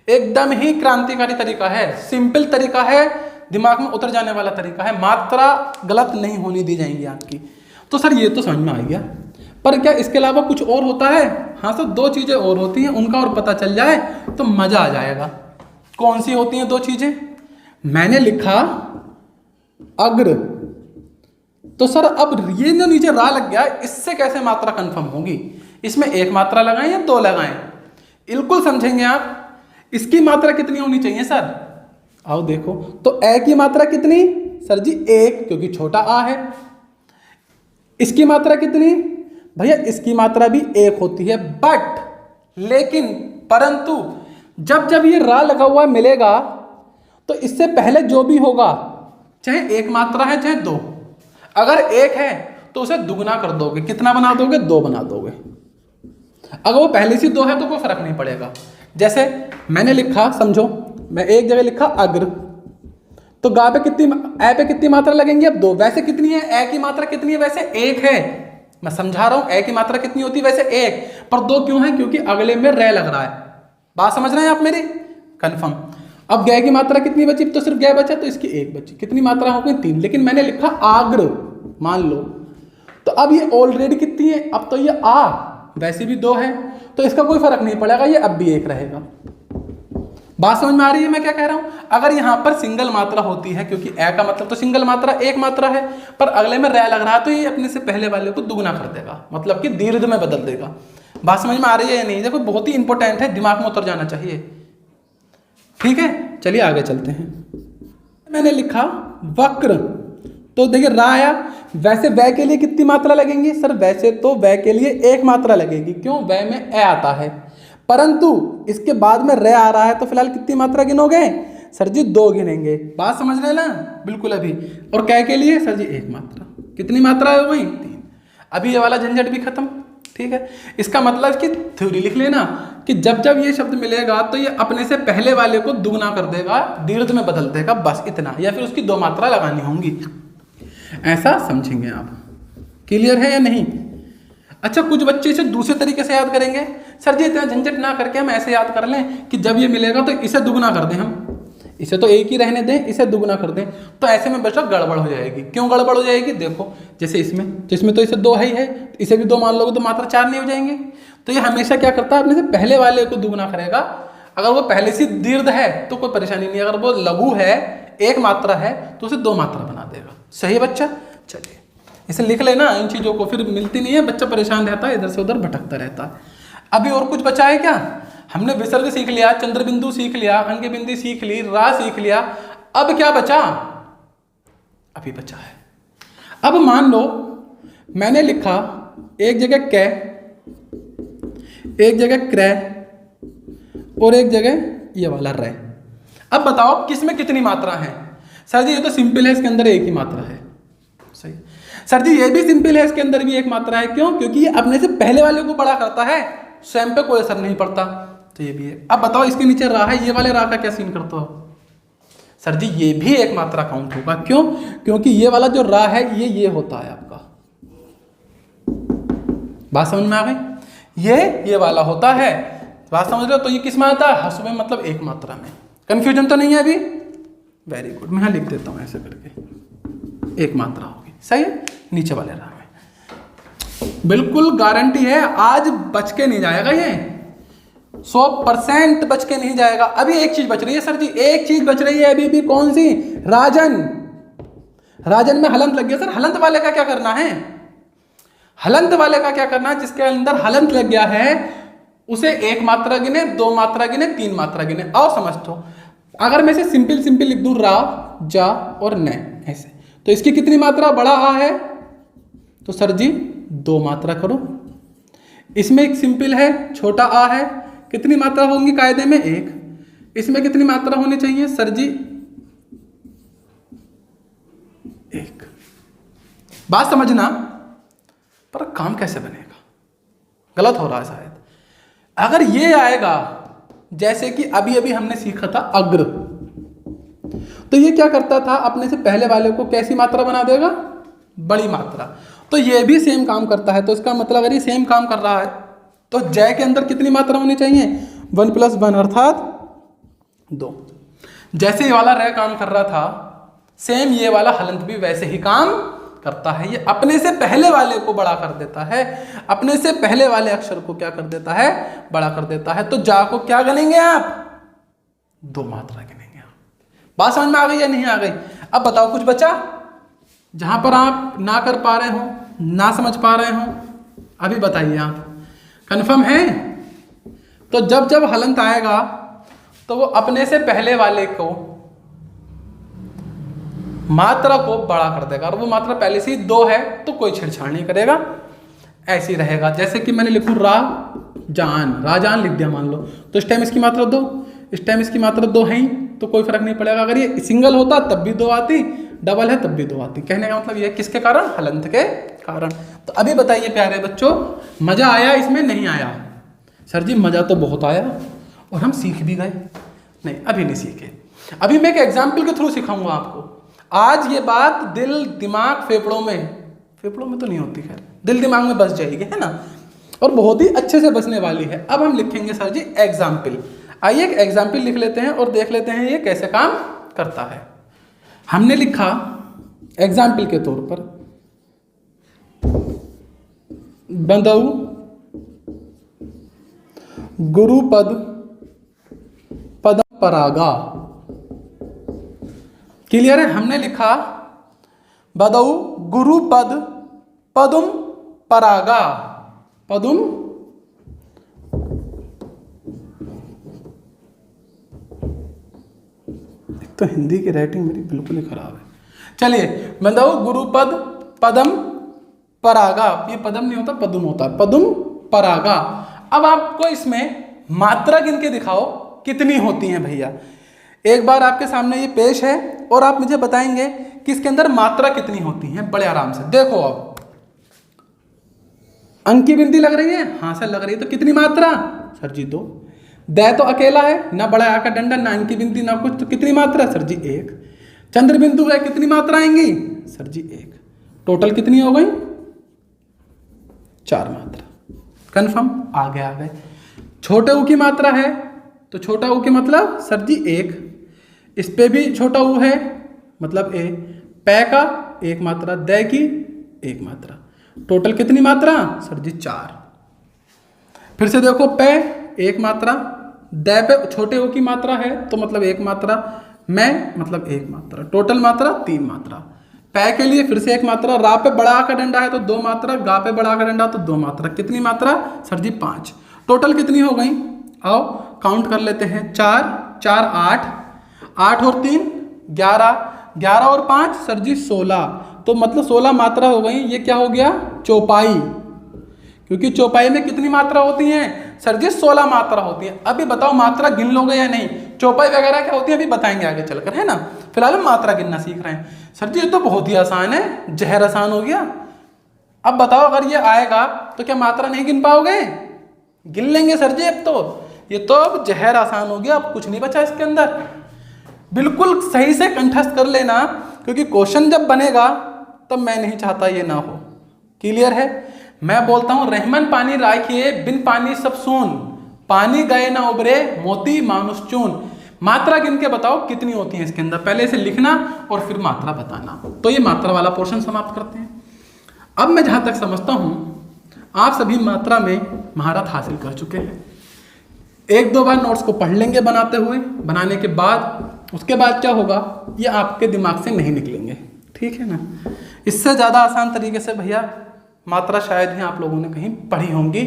एकदम ही क्रांतिकारी तरीका है, सिंपल तरीका है, दिमाग में उतर जाने वाला तरीका है, मात्रा गलत नहीं होनी दी जाएंगी आपकी। तो सर ये तो समझ में आ गया, पर क्या इसके अलावा कुछ और होता है? हाँ सर 2 चीजें और होती हैं, उनका और पता चल जाए तो मजा आ जाएगा। कौन सी होती हैं 2 चीजें? मैंने लिखा अग्र, तो सर अब ये जो नीचे रा लग गया, इससे कैसे मात्रा कंफर्म होगी? इसमें 1 मात्रा लगाएं या 2 लगाएं? बिल्कुल समझेंगे आप। इसकी मात्रा कितनी होनी चाहिए सर? आओ देखो, तो ए की मात्रा कितनी सर जी? 1, क्योंकि छोटा आ है। इसकी मात्रा कितनी भैया? इसकी मात्रा भी 1 होती है, बट लेकिन परंतु जब जब ये रा लगा हुआ मिलेगा तो इससे पहले जो भी होगा, चाहे 1 मात्रा है चाहे 2, अगर 1 है तो उसे दुगना कर दोगे। कितना बना दोगे? 2 बना दोगे। अगर वो पहले से 2 है तो कोई फर्क नहीं पड़ेगा। जैसे मैंने लिखा, समझो मैं एक जगह लिखा अग्र, तो गा पे कितनी, ए पे कितनी मात्रा लगेंगी? अब 2। वैसे कितनी है? ए की मात्रा कितनी है? वैसे 1 है। मैं समझा रहा हूं, ए की मात्रा कितनी होती है? वैसे 1, पर 2 क्यों है? क्योंकि अगले में रे लग रहा है। बात समझ रहे हैं आप मेरी? कंफर्म। अब गै की मात्रा कितनी बची? तो सिर्फ गै बचा, तो इसकी 1 बची। कितनी मात्रा हो गई? 3। लेकिन मैंने लिखा आग्र, मान लो, तो अब ये ऑलरेडी कितनी है? अब तो ये आ वैसे भी 2 है, तो इसका कोई फर्क नहीं पड़ेगा, ये अब भी 1 रहेगा। बात समझ में आ रही है मैं क्या कह रहा हूं? अगर यहां पर सिंगल मात्रा होती है, क्योंकि ए का मतलब तो सिंगल मात्रा 1 मात्रा है, पर अगले में रै लग रहा है, तो ये अपने से पहले वाले को दुगना कर देगा, मतलब कि दीर्घ में बदल देगा। बात समझ में आ रही है या नहीं? देखो बहुत ही इंपॉर्टेंट है, दिमाग में उतर जाना चाहिए। ठीक है, चलिए आगे चलते हैं। मैंने लिखा वक्र, तो देखिए रा आया। वैसे वै के लिए कितनी मात्रा लगेंगी सर? वैसे तो वै के लिए 1 मात्रा लगेगी, क्यों? वै में ए आता है, परंतु इसके बाद में रे आ रहा है, तो फिलहाल कितनी मात्रा गिनोगे सर जी? 2 गिनेंगे। बात समझ रहे ना? बिल्कुल अभी। और कै के लिए सर जी 1 मात्रा। कितनी मात्रा है वही? 3। अभी ये वाला झंझट भी खत्म। ठीक है, इसका मतलब कि थ्योरी लिख लेना कि जब जब ये शब्द मिलेगा तो ये अपने से पहले वाले को दुगना कर देगा, दीर्घ में बदल देगा, बस इतना, या फिर उसकी 2 मात्रा लगानी होंगी। ऐसा समझेंगे आप। क्लियर है या नहीं? अच्छा, कुछ बच्चे इसे दूसरे तरीके से याद करेंगे। सर जी इतना झंझट ना करके हम ऐसे याद कर लें कि जब ये मिलेगा तो इसे दुगना कर दें, हम इसे तो 1 ही रहने दें, इसे दुगना कर दें, तो ऐसे में बच्चा गड़बड़ हो जाएगी। क्यों गड़बड़ हो जाएगी? देखो जैसे इसमें तो इसे 2 है, इसे भी 2 मान लोगे तो मात्रा 4 नहीं हो जाएंगे। तो ये हमेशा क्या करता है? अपने से पहले वाले को दुगना करेगा। अगर वो पहले से दीर्घ है तो कोई परेशानी नहीं, अगर वो लघु है, 1 मात्रा है, तो उसे 2 मात्रा बना देगा। सही बच्चा? चलिए इसे लिख लेना, इन चीज़ों को फिर मिलती नहीं है, बच्चा परेशान रहता है, इधर से उधर भटकता रहता है। अभी और कुछ बचा है क्या? हमने विसर्ग सीख लिया, चंद्र बिंदु सीख लिया, अंग बिंदी सीख ली, रा सीख लिया, अब क्या बचा? अभी बचा है, अब मान लो मैंने लिखा एक जगह कै, एक जगह क्रय और एक जगह ये वाला रे। अब बताओ किसमें कितनी मात्रा है? सर जी ये तो सिंपल है, इसके अंदर 1 ही मात्रा है। सही। सर जी ये भी सिंपल है, इसके अंदर भी 1 मात्रा है। क्यों? क्योंकि ये अपने से पहले वाले को बड़ा करता है, स्वयं पे कोई असर नहीं पड़ता, तो ये भी है। अब बताओ इसके नीचे रा है, ये वाले रा का क्या सीन करते हो? सर जी ये भी 1 मात्रा काउंट होगा। क्यों? क्योंकि ये वाला जो रा है ये होता है आपका। बात समझ में आ गई? ये वाला होता है, बात समझ रहे हो? तो ये किस में आता है? हस्व में, मतलब 1 मात्रा में। कंफ्यूजन तो नहीं है अभी? वेरी गुड, मैं लिख देता हूं ऐसे करके, 1 मात्रा होगी। सही है, नीचे वाले रा में बिल्कुल गारंटी है, आज बच के नहीं जाएगा, ये 100% बच के नहीं जाएगा। अभी एक चीज बच रही है सर जी, एक चीज बच रही है अभी भी। कौन सी? राजन। राजन में हलंत लग गया सर, हलंत वाले का क्या करना है? हलंत वाले का क्या करना है? जिसके अंदर हलंत लग गया है उसे 1 मात्रा गिने, 2 मात्रा गिने, 3 मात्रा गिने। आओ समझ तो, अगर मैं इसे सिंपल लिख दूं रा, जा और न ऐसे, तो इसकी कितनी मात्रा? बड़ा आ है, तो सर जी 2 मात्रा करो। इसमें एक सिंपल है, छोटा आ है, कितनी मात्रा होंगी कायदे में? एक। इसमें कितनी मात्रा होनी चाहिए सर जी? एक। बात समझना, पर काम कैसे बनेगा? गलत हो रहा है शायद। अगर ये आएगा, जैसे कि अभी अभी हमने सीखा था अग्र, तो ये क्या करता था, अपने से पहले वाले को कैसी मात्रा बना देगा? बड़ी मात्रा। तो ये भी सेम काम करता है। तो इसका मतलब अगर ये सेम काम कर रहा है तो जय के अंदर कितनी मात्रा होनी चाहिए? 1 + 1 अर्थात 2। जैसे ये वाला रे काम कर रहा था, सेम ये वाला हलंत भी वैसे ही काम करता है। ये अपने से पहले वाले को बड़ा कर देता है, अपने से पहले वाले अक्षर को क्या कर देता है? बड़ा कर देता है। तो जा को क्या गनेंगे आप? 2 मात्रा गिनेंगे आप। बात समझ में आ गई या नहीं आ गई? अब बताओ कुछ बचा जहां पर आप ना कर पा रहे हो, ना समझ पा रहे हो? अभी बताइए आप, कंफर्म है? तो जब जब हलंत आएगा तो वो अपने से पहले वाले को मात्रा को बड़ा कर देगा, और वो मात्रा पहले से ही 2 है तो कोई छेड़छाड़ नहीं करेगा, ऐसे ही रहेगा। जैसे कि मैंने लिखूं राजान, राजान लिख दिया मान लो, तो इस टाइम इसकी मात्रा 2, इस टाइम इसकी मात्रा 2 है ही, तो कोई फर्क नहीं पड़ेगा। अगर ये सिंगल होता तब भी 2 आती, डबल है तब भी 2 आती। कहने का मतलब ये किसके कारण? हलंत के कारण। तो अभी बताइए प्यारे बच्चों, मजा आया इसमें? नहीं आया? सर जी मजा तो बहुत आया और हम सीख भी गए। नहीं, अभी नहीं सीखे। अभी मैं एक एग्जाम्पल के थ्रू सिखाऊंगा आपको। आज ये बात दिल दिमाग फेफड़ों में तो नहीं होती, खैर दिल दिमाग में बस जाएगी, है ना, और बहुत ही अच्छे से बसने वाली है। अब हम लिखेंगे सर जी एग्जाम्पल। आइए एक एग्जाम्पल लिख लेते हैं और देख लेते हैं ये कैसे काम करता है। हमने लिखा एग्जाम्पल के तौर पर बंदऊ गुरुपद पदम परागा। क्लियर है? हमने लिखा बदऊ गुरुपद पदुम परागा। पदुम तो हिंदी की राइटिंग मेरी बिल्कुल ही खराब है। चलिए, बंदऊ गुरुपद पदम परागा। ये पदम नहीं होता, पदुम होता है। पदुम परागा। अब आपको इसमें मात्रा गिन के दिखाओ कितनी होती हैं भैया। एक बार आपके सामने ये पेश है और आप मुझे बताएंगे कि इसके अंदर मात्रा कितनी होती है। बड़े आराम से देखो। अब अंक की बिंदी लग रही है? हाँ सर लग रही है। तो कितनी मात्रा? सर जी 2। दै तो अकेला है, ना बड़ा आका डंडा, ना अंक की बिंदी, ना कुछ, तो कितनी मात्रा? सर जी 1। चंद्र बिंदु है, कितनी मात्रा आएंगी? सर जी 1। टोटल कितनी हो गई? 4 मात्रा। कन्फर्म? आगे आ गए। छोटे ऊ की मात्रा है तो छोटा ऊ की मतलब सर जी 1। इस पे भी छोटा ऊ है मतलब ए। पै का 1 मात्रा, दै की 1 मात्रा। टोटल कितनी मात्रा? सर जी 4। फिर से देखो, पै 1 मात्रा, दै पे छोटे ऊ की मात्रा है तो मतलब 1 मात्रा, मैं मतलब 1 मात्रा, टोटल मात्रा 3 मात्रा। पै के लिए फिर से 1 मात्रा, रा पे बड़ा का डंडा है तो 2 मात्रा, गा पे बड़ा का डंडा तो 2 मात्रा। कितनी मात्रा? सर जी 5। टोटल कितनी हो गई? आओ काउंट कर लेते हैं। 4 4 8, 8 और 3 11, 11 और 5 सर जी 16। तो मतलब 16 मात्रा हो गई। ये क्या हो गया? चौपाई। क्योंकि चौपाई में कितनी मात्रा होती हैं? सर जी 16 मात्रा होती है। अभी बताओ मात्रा गिन लोगे या नहीं? चौपाई वगैरह क्या होती है अभी बताएंगे आगे चलकर, है ना। फिलहाल हम मात्रा गिनना सीख रहे हैं। सर जी ये तो बहुत ही आसान है, जहर आसान हो गया। अब बताओ अगर ये आएगा तो क्या मात्रा नहीं गिन पाओगे? गिन लेंगे सर जी। अब तो ये तो अब जहर आसान हो गया, अब कुछ नहीं बचा इसके अंदर। बिल्कुल सही से कंठस्थ कर लेना, क्योंकि क्वेश्चन जब बनेगा तब मैं नहीं चाहता ये ना हो। क्लियर है? मैं बोलता हूं रहमन पानी राखिए, बिन पानी सब सून, पानी गए ना उबरे, मोती मानुष चून। मात्रा गिन के बताओ कितनी होती है इसके अंदर। पहले इसे लिखना और फिर मात्रा बताना। तो ये मात्रा वाला पोर्शन समाप्त करते हैं। अब मैं जहां तक समझता हूं आप सभी मात्रा में महारत हासिल कर चुके हैं। 1-2 बार नोट्स को पढ़ लेंगे बनाते हुए। बनाने के बाद उसके बाद क्या होगा, ये आपके दिमाग से नहीं निकलेंगे। ठीक है ना। इससे ज़्यादा आसान तरीके से भैया मात्रा शायद ही आप लोगों ने कहीं पढ़ी होंगी,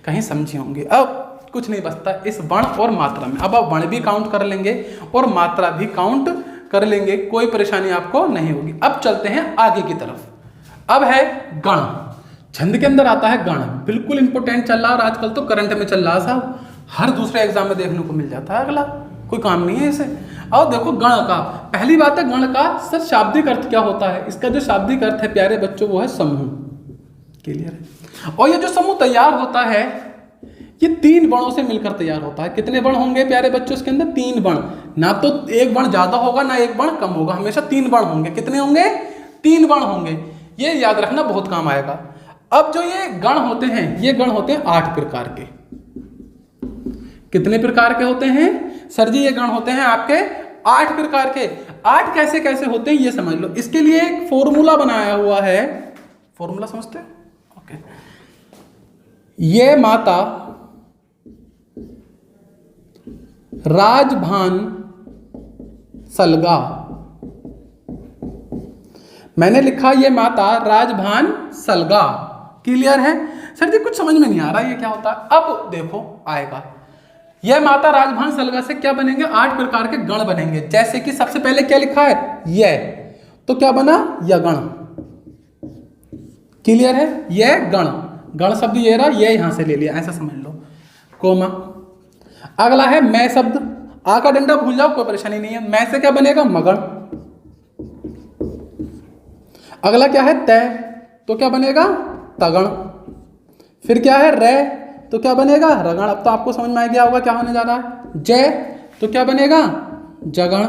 कहीं समझी होंगी। अब कुछ नहीं बचता इस वर्ण और मात्रा में। अब आप वर्ण भी काउंट कर लेंगे और मात्रा भी काउंट कर लेंगे, कोई परेशानी आपको नहीं होगी। अब चलते हैं आगे की तरफ। अब है गण। छंद के अंदर आता है गण। बिल्कुल इंपोर्टेंट चल रहा है और आजकल तो करंट में चल रहा साहब। हर दूसरे एग्जाम में देखने को मिल जाता है, अगला कोई काम नहीं है इसे। और देखो गण का, पहली बात है गण का सर शाब्दिक अर्थ क्या होता है? इसका जो शाब्दिक अर्थ है प्यारे बच्चों वो है समूह। क्लियर है? और ये जो समूह तैयार होता है ये 3 वर्णों से मिलकर तैयार होता है। कितने वर्ण होंगे प्यारे बच्चों इसके अंदर? 3 वर्ण। ना तो एक वर्ण ज्यादा होगा ना एक वर्ण कम होगा, हमेशा 3 वर्ण होंगे। कितने होंगे? 3 वर्ण होंगे। ये याद रखना, बहुत काम आएगा। अब जो ये गण होते हैं ये गण होते हैं 8 प्रकार के। कितने प्रकार के होते हैं सर जी? ये गण होते हैं आपके 8 प्रकार के। 8 कैसे कैसे होते हैं ये समझ लो। इसके लिए एक फॉर्मूला बनाया हुआ है। फॉर्मूला समझते हैं? ओके। ये माता राजभान सलगा। मैंने लिखा ये माता राजभान सलगा। क्लियर है? सर जी कुछ समझ में नहीं आ रहा ये क्या होता है। अब देखो आएगा। यह माता राजभान सलगा से क्या बनेंगे? 8 प्रकार के गण बनेंगे। जैसे कि सबसे पहले क्या लिखा है? यह, तो क्या बना? यगण। क्लियर है? यह गण, गण शब्द ये रहा, यह यहां से ले लिया, ऐसा समझ लो। कोमा। अगला है मैं शब्द। आ का डंडा भूल जाओ, कोई परेशानी नहीं है। मैं से क्या बनेगा? मगण। अगला क्या है? तय, तो क्या बनेगा? तगण। फिर क्या है? रे, तो क्या बनेगा? रगण। अब तो आपको समझ में आ गया होगा क्या होने जा रहा है। जय, तो क्या बनेगा? जगण।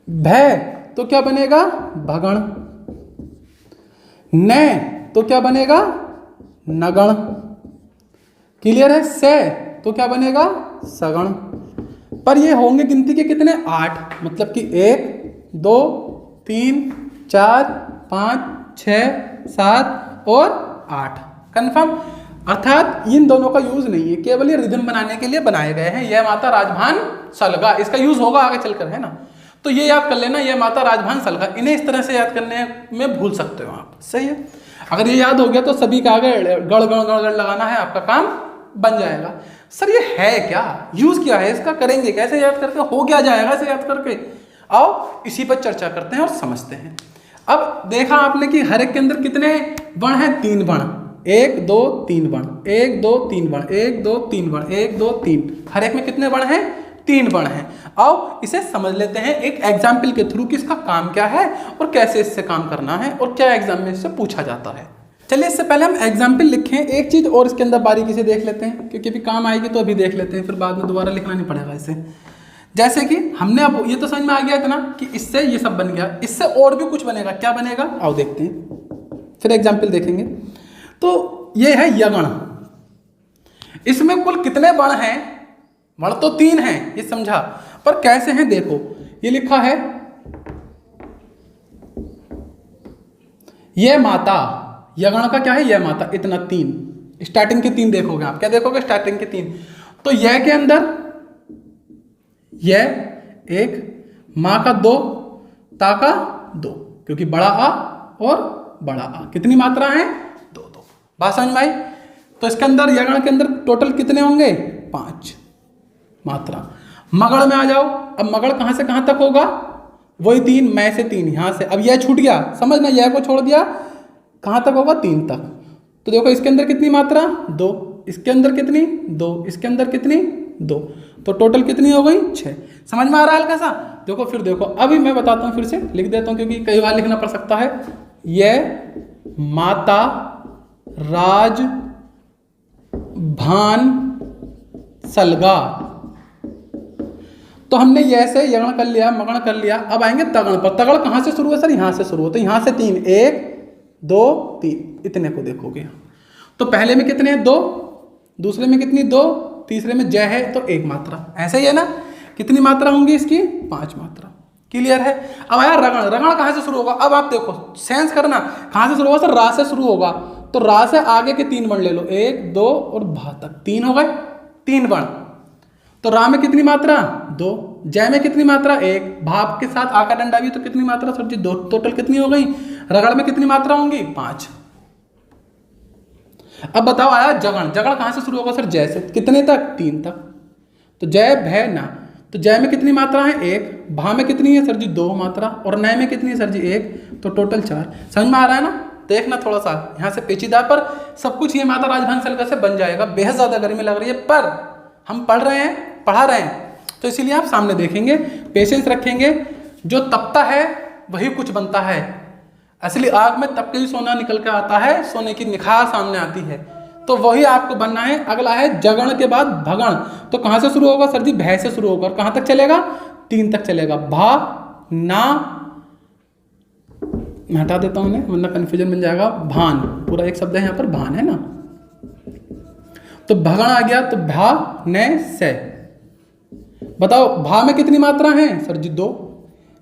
भय, तो क्या बनेगा? भगण। न, तो क्या बनेगा? नगण। क्लियर है? से, तो क्या बनेगा? सगण। पर ये होंगे गिनती के कितने? 8। मतलब कि 1 2 3 4 5 6 7 और 8। कंफर्म? अर्थात इन दोनों का यूज नहीं है, केवल ये रिदम बनाने के लिए बनाए गए हैं। यह माता राजभान सलगा, इसका यूज होगा आगे चलकर, है ना। तो ये याद कर लेना, यह माता राजभान सलगा। इन्हें इस तरह से याद करने में भूल सकते हो आप। सही है? अगर ये याद हो गया तो सभी का आगे गड़ गड़ गड़ गड़ लगाना है, आपका काम बन जाएगा। सर ये है क्या? यूज क्या है इसका? करेंगे कैसे? याद करके हो क्या जाएगा इसे याद करके? आओ इसी पर चर्चा करते हैं और समझते हैं। अब देखा आपने कि हर एक के अंदर कितने वर्ण हैं? 3 वर्ण। 1 2 3 वर्ण, 1 2 3 वर्ण, 1 2 3 वर्ण, 1 2 3। हर एक में कितने वर्ण हैं? 3 वर्ण हैं। आओ इसे समझ लेते हैं एक एग्जाम्पल के थ्रू कि इसका काम क्या है और कैसे इससे काम करना है और क्या एग्जाम में इससे पूछा जाता है। चलिए इससे पहले हम एग्जाम्पल लिखें। एक चीज और इसके अंदर बारीकी से देख लेते हैं, क्योंकि अभी काम आएगी तो अभी देख लेते हैं, फिर बाद में दोबारा लिखना नहीं पड़ेगा इसे। जैसे कि हमने अब ये तो समझ में आ गया इतना कि इससे ये सब बन गया, इससे और भी कुछ बनेगा। क्या बनेगा? आओ देखते हैं, फिर एग्जाम्पल देखेंगे। तो ये है यगण। इसमें कुल कितने वर्ण हैं? वर्ण तो 3 हैं, ये समझा, पर कैसे हैं देखो। ये लिखा है ये माता। यगण का क्या है? यह माता। इतना 3, स्टार्टिंग के 3 देखोगे आप। क्या देखोगे? स्टार्टिंग के 3। तो यह के अंदर यह 1, माँ का 2, ता का 2, क्योंकि बड़ा आ और बड़ा आ कितनी मात्रा है? 2 2। बात समझ में आई? तो इसके अंदर यगण के अंदर टोटल कितने होंगे? 5 मात्रा। मगड़ में आ जाओ। अब मगड़ कहां से कहां तक होगा? वही 3, मैं से 3 यहां से। अब यह छूट गया, समझना, यह को छोड़ दिया, कहां तक होगा? 3 तक। तो देखो इसके अंदर कितनी मात्रा? 2। इसके अंदर कितनी? 2। इसके अंदर कितनी? 2। तो टोटल कितनी हो गई? 6। समझ में आ रहा है हल्का सा? देखो फिर देखो, अभी मैं बताता हूं, फिर से लिख देता हूं क्योंकि कई बार लिखना पड़ सकता है। यह माता राज भान सलगा। तो हमने यह से यगण कर लिया, मगण कर लिया। अब आएंगे तगण पर। तगड़ कहां से शुरू है सर? यहां से शुरू हो, तो यहां से 3, 1 2 3, इतने को देखोगे। तो पहले में कितने हैं? 2, दूसरे में कितनी? 2, तीसरे में जय है तो 1 मात्रा। ऐसे ही है ना? कितनी मात्रा होंगी इसकी? 5 मात्रा। क्लियर है? अब आया रगण। रगण कहां से शुरू होगा? अब आप देखो, सेंस करना, कहां से शुरू होगा सर? रा से शुरू होगा। तो रा से आगे के 3 वर्ण ले लो, 1 2 और भा तक 3 हो गए, 3 वर्ण। तो रा में कितनी मात्रा? 2। जय में कितनी मात्रा? 1। भाप के साथ आका डंडा भी, तो कितनी मात्रा सर जी? 2। टोटल कितनी हो गई? रगड़ में कितनी मात्रा होंगी? 5। अब बताओ आया जगण। जगण कहां से शुरू होगा सर? जय से। कितने तक? 3 तक। तो जय भय ना। तो जय में कितनी मात्रा है? 1। भा में कितनी है सर जी? 2 मात्रा। और नय में कितनी है सर जी? 1। तो टोटल 4। समझ में आ रहा है ना? देखना थोड़ा सा यहाँ से पेचीदा, पर सब कुछ ये मात्रा राजभान सलगा से बन जाएगा। बेहद ज़्यादा गर्मी लग रही है पर हम पढ़ा रहे हैं तो इसीलिए आप सामने देखेंगे, पेशेंस रखेंगे। जो तपता है वही कुछ बनता है। असली आग में तप के ही सोना निकल कर आता है, सोने की निखार सामने आती है, तो वही आपको बनना है। अगला है जगण के बाद भगण। तो कहाँ से शुरू होगा सर जी? भय से शुरू होकर कहाँ तक चलेगा? 3 तक चलेगा। भा ना, मैं हटा देता हूँ उन्हें वरना कन्फ्यूजन बन जाएगा। भान, पूरा एक शब्द है यहाँ पर, भान है ना। तो भगण आ गया, तो भा न से। बताओ भा में कितनी मात्रा है सर जी? 2।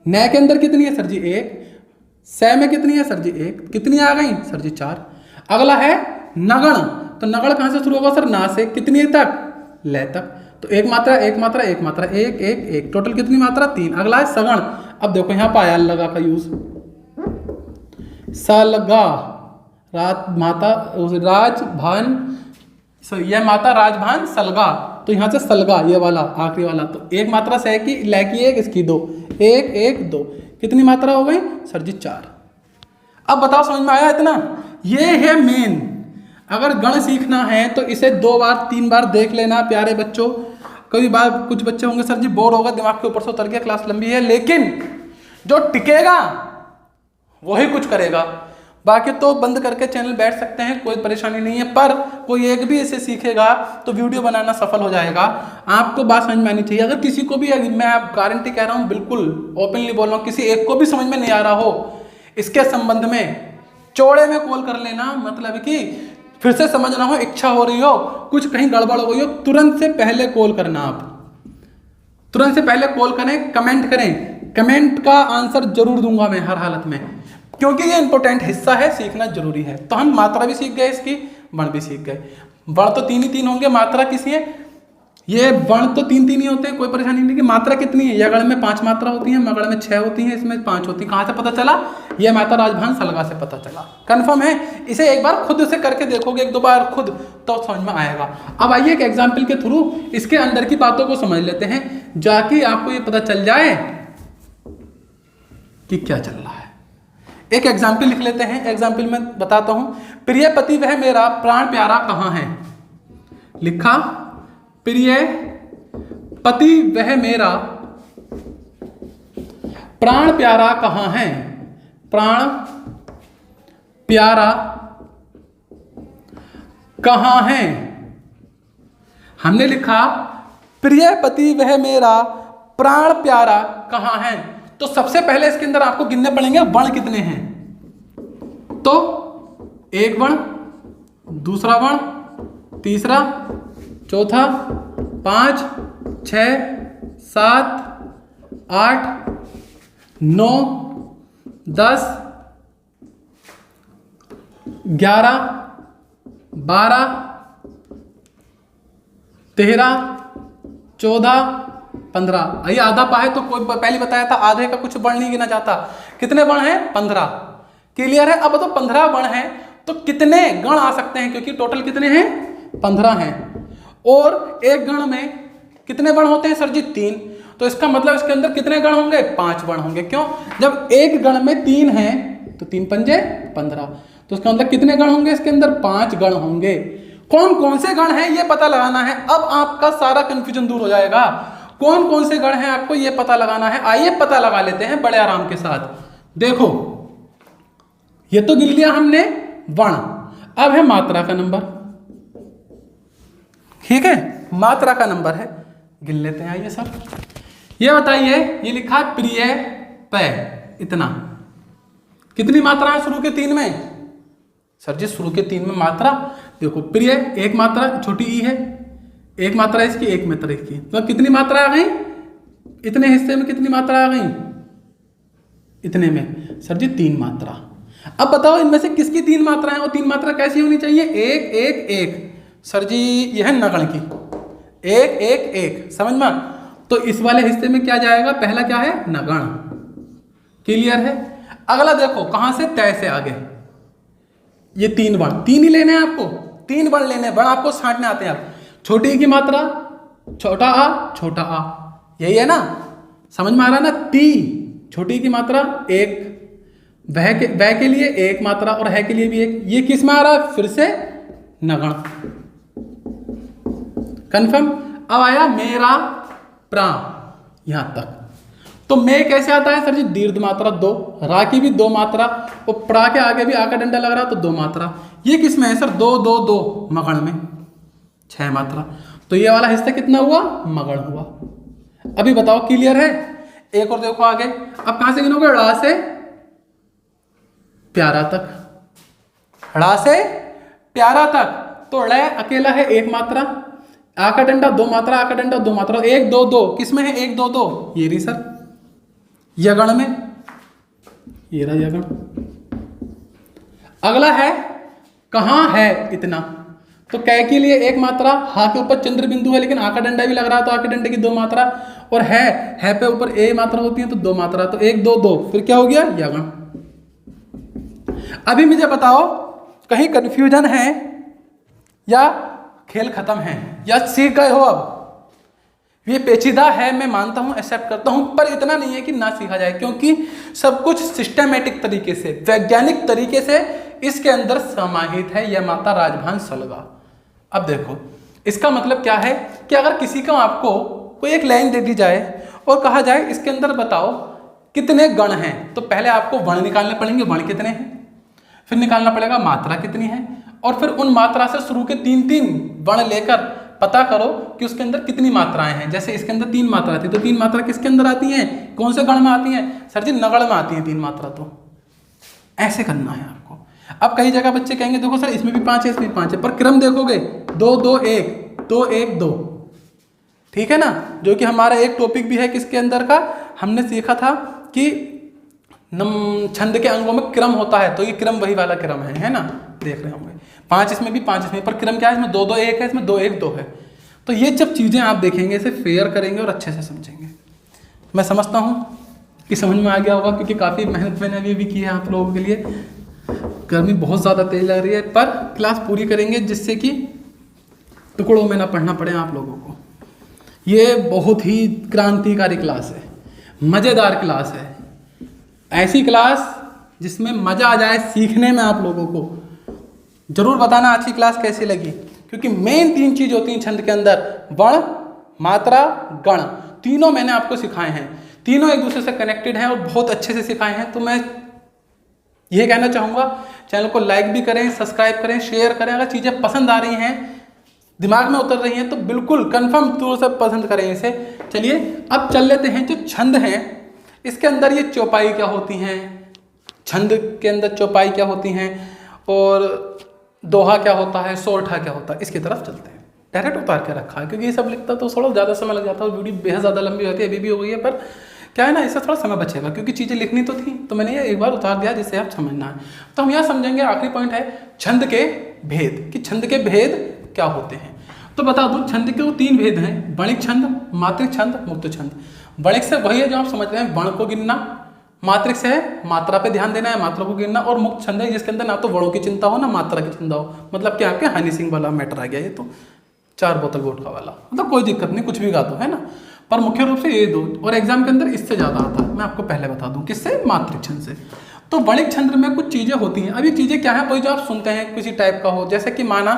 न के अंदर कितनी है सर जी? 1। से में कितनी है सर जी? 1। कितनी आ गई सर जी? 4। अगला है नगण। तो नगण कहाँ से शुरू होगा सर? ना से। कितनी तक? ले तक। तो एक मात्रा एक मात्रा एक मात्रा, एक एक एक, टोटल कितनी मात्रा? 3। अगला है सगण। अब देखो यहाँ पाया लगा का यूज, सलगा, माता राजभान, यह माता राजभान सलगा, तो यहाँ से सलगा ये वाला आखिरी वाला। तो एक मात्रा से की ले की 1, इसकी 2, 1 1 2, कितनी मात्रा हो गई सर जी? 4। अब बताओ समझ में आया इतना? ये है मेन। अगर गण सीखना है तो इसे 2 बार 3 बार देख लेना प्यारे बच्चों। कई बार कुछ बच्चे होंगे सर जी बोर होगा, दिमाग के ऊपर से उतर गया, क्लास लंबी है, लेकिन जो टिकेगा वही कुछ करेगा। बाकी तो बंद करके चैनल बैठ सकते हैं, कोई परेशानी नहीं है, पर कोई एक भी इसे सीखेगा तो वीडियो बनाना सफल हो जाएगा। आपको बात समझ में आनी चाहिए। अगर किसी को भी, मैं आप गारंटी कह रहा हूँ, बिल्कुल ओपनली बोल रहा हूँ, किसी एक को भी समझ में नहीं आ रहा हो इसके संबंध में, चौड़े में कॉल कर लेना। मतलब कि फिर से समझना हो, इच्छा हो रही हो, कुछ कहीं गड़बड़ हो गई हो, तुरंत से पहले कॉल करना। आप तुरंत से पहले कॉल करें, कमेंट करें। कमेंट का आंसर जरूर दूंगा मैं हर हालत में, क्योंकि ये इंपॉर्टेंट हिस्सा है, सीखना जरूरी है। तो हम मात्रा भी सीख गए, इसकी वर्ण भी सीख गए। वर्ण तो 3 ही 3 होंगे, मात्रा किसी है, ये वर्ण तो 3 3 ही होते हैं, कोई परेशानी नहीं। कि मात्रा कितनी है? यगण में 5 मात्रा होती है, मगड़ में 6 होती है, इसमें 5 होती है। कहाँ से पता चला? ये मात्रा राजभान सलगा से पता चला। कंफर्म है? इसे एक बार खुद से करके देखोगे, 1-2 बार खुद, तो समझ में आएगा। अब आइए एक एग्जाम्पल के थ्रू इसके अंदर की बातों को समझ लेते हैं, जाके आपको ये पता चल जाए कि क्या चल रहा है। एक एग्जाम्पल लिख लेते हैं। एग्जाम्पल में बताता हूं। प्रिय पति वह मेरा प्राण प्यारा कहाँ है? लिखा, प्रिय पति वह मेरा प्राण प्यारा कहाँ है? प्राण प्यारा कहाँ है? हमने लिखा प्रिय पति वह मेरा प्राण प्यारा कहाँ है। तो सबसे पहले इसके अंदर आपको गिनने पड़ेंगे वर्ण कितने हैं। तो एक वर्ण, दूसरा वर्ण, तीसरा, चौथा, 5 6 7 8 9 10 11 12 13 14 15। आइए आधा पाए तो कोई पहले बताया था आधे का कुछ वर्ण नहीं गिना जाता। कितने वर्ण हैं? 15। क्लियर है? अब तो 15 वर्ण हैं तो कितने गण आ सकते हैं? क्योंकि टोटल कितने हैं? 15 हैं। और एक गण में कितने वर्ण होते हैं सर जी? 3। तो इसका मतलब इसके अंदर कितने गण होंगे? 5 वर्ण होंगे। क्यों? जब एक गण में 3 हैं तो 3 पंजे 15, तो इसका मतलब कितने गण होंगे? इसके अंदर 5 गण होंगे। कौन कौन से गण हैं ये पता लगाना है। अब आपका सारा कंफ्यूजन दूर हो जाएगा। कौन कौन से गण हैं आपको ये पता लगाना है। आइए पता लगा लेते हैं बड़े आराम के साथ। देखो ये तो गिन लिया हमने वर्ण, अब है मात्रा का नंबर। ठीक है, मात्रा का नंबर है, गिन लेते हैं। आइए सर ये बताइए, ये लिखा प्रिय प, इतना कितनी मात्रा है शुरू के 3 में? सर जी शुरू के 3 में मात्रा देखो, प्रिय एक मात्रा छोटी ई है, एक मात्रा इसकी, एक मात्रा इसकी, तो कितनी मात्रा आ गई? इतने हिस्से में कितनी मात्रा आ गई? इतने में सर जी 3 मात्रा। अब बताओ इनमें से किसकी 3 मात्रा है और 3 मात्रा कैसी होनी चाहिए? 1 1 1। सर जी यह है नगण की 1 1 1, समझ में? तो इस वाले हिस्से में क्या जाएगा? पहला क्या है? नगण। क्लियर है? अगला देखो कहां से? तय से आगे ये 3 वर्ण, 3 ही लेने हैं आपको, 3 वर्ण लेने हैं। वर्ण आपको छांटने आते हैं। आप छोटी की मात्रा छोटा आ, यही है ना? समझ में आ रहा है ना? ती छोटी की मात्रा 1, वह के लिए एक मात्रा और है के लिए भी एक। ये किस में आ रहा है? फिर से नगण। कन्फर्म। अब आया मेरा प्रा यहां तक। तो मैं कैसे आता है सर जी? दीर्घ मात्रा दो, रा की भी दो मात्रा और प्रा के आगे भी आ का डंडा लग रहा तो दो मात्रा। ये किस में है सर? दो दो दो, मगण में 6 मात्रा। तो ये वाला हिस्सा कितना हुआ? मगण हुआ। अभी बताओ क्लियर है? एक और देखो आगे। अब कहां से गिनोगे? ड़ा से प्यारा तक, ड़ा से प्यारा तक। तो ड़ अकेला है एक मात्रा, आ का डंडा दो मात्रा, आ का डंडा दो मात्रा, एक दो दो। किसमें है? एक दो दो, ये रही सर यगण में, ये रहा यगण। अगला है कहां है इतना। तो कै के लिए एक मात्रा, हा के ऊपर चंद्र बिंदु है लेकिन आ का डंडा भी लग रहा तो आ के डंडे की दो मात्रा, और है पे ऊपर ए मात्रा होती है तो दो मात्रा, तो एक दो दो, फिर क्या हो गया? यगण। अभी मुझे बताओ कहीं कंफ्यूजन है या खेल खत्म है या सीख गए हो? अब ये पेचीदा है, मैं मानता हूं, एक्सेप्ट करता हूं, पर इतना नहीं है कि ना सीखा जाए, क्योंकि सब कुछ सिस्टमैटिक तरीके से, वैज्ञानिक तरीके से इसके अंदर समाहित है। यह माता राजभान सलगा। अब देखो इसका मतलब क्या है कि अगर किसी को आपको कोई एक लाइन दे दी जाए और कहा जाए इसके अंदर बताओ कितने गण हैं, तो पहले आपको वर्ण निकालने पड़ेंगे, वर्ण कितने हैं, फिर निकालना पड़ेगा मात्रा कितनी है, और फिर उन मात्रा से शुरू के 3-3 वर्ण लेकर पता करो कि उसके अंदर कितनी मात्राएं हैं। जैसे इसके अंदर 3 मात्रा थी तो 3 मात्रा किसके अंदर आती हैं? कौन से गण में आती हैं? सर जी नगण में आती हैं 3 मात्रा। तो ऐसे करना है आपको। अब कई जगह बच्चे कहेंगे देखो सर इसमें भी 5 है, इसमें भी 5 है, पर क्रम देखोगे 2 2 1 2 1 2, ठीक है ना? जो कि हमारा एक टॉपिक भी है किसके अंदर का, हमने सीखा था कि छंद के अंगों में क्रम होता है, तो ये क्रम वही वाला क्रम है ना? देख रहे होंगे 5 इसमें भी 5 इसमें, पर क्रम क्या है? इसमें 2 2 1 है, इसमें 2 1 2 है। तो ये जब चीजें आप देखेंगे इसे फेयर करेंगे और अच्छे से समझेंगे। मैं समझता हूँ कि समझ में आ गया होगा, क्योंकि काफ़ी मेहनत मैंने अभी भी की है आप लोगों के लिए। गर्मी बहुत ज़्यादा तेज लग रही है, पर क्लास पूरी करेंगे जिससे कि टुकड़ों में ना पढ़ना पड़े आप लोगों को। ये बहुत ही क्रांतिकारी क्लास है, मज़ेदार क्लास है, ऐसी क्लास जिसमें मज़ा आ जाए सीखने में। आप लोगों को जरूर बताना आज की क्लास कैसी लगी, क्योंकि मेन 3 चीज़ होती हैं छंद के अंदर, वर्ण, मात्रा, गण। तीनों मैंने आपको सिखाए हैं, तीनों एक दूसरे से कनेक्टेड हैं और बहुत अच्छे से सिखाए हैं। तो मैं यही कहना चाहूँगा, चैनल को लाइक भी करें, सब्सक्राइब करें, शेयर करें। अगर चीज़ें पसंद आ रही हैं, दिमाग में उतर रही हैं, तो बिल्कुल कंफर्म तौर से पसंद करें इसे। चलिए अब चल लेते हैं जो छंद हैं, इसके अंदर ये चौपाई क्या होती हैं, छंद के अंदर चौपाई क्या होती हैं, और दोहा क्या होता है, सोरठा क्या होता है, इसकी तरफ चलते हैं। डायरेक्ट उतार के रखा है, क्योंकि ये सब लिखता तो थोड़ा ज़्यादा समय लग जाता है और वीडियो बेहद ज़्यादा लंबी होती है, अभी भी हो गई है, पर क्या है ना, इससे थोड़ा समय बचेगा, क्योंकि चीज़ें लिखनी तो थी, तो मैंने ये एक बार उतार दिया जिससे आप समझना है। तो हम यहाँ समझेंगे, आखिरी पॉइंट है छंद के भेद, कि छंद के भेद क्या होते हैं। तो बता दूं, छंद के वो 3 भेद हैं, वणिक छंद, मात्रिक छंद, मुक्त छंद। वणिक से वही है जो आप समझ रहे हैं, वर्ण को गिनना, मात्रिक से है मात्रा पे ध्यान देना है, मात्रा को गिनना, और मुक्त छंद है जिसके अंदर ना तो वर्णों की चिंता हो ना मात्रा की चिंता हो। मतलब क्या आपके हनी सिंह वाला मैटर आ गया, ये तो 4 बोतल वोडका वाला, मतलब कोई दिक्कत नहीं, कुछ भी गा दो, है ना। पर मुख्य रूप से ये 2, और एग्जाम के अंदर इससे ज़्यादा आता है, मैं आपको पहले बता दूं, किससे? मात्रिक छंद से। तो वणिक छंद में कुछ चीज़ें होती हैं। अब ये चीज़ें क्या है, कोई जो आप सुनते हैं किसी टाइप का हो, जैसे कि माना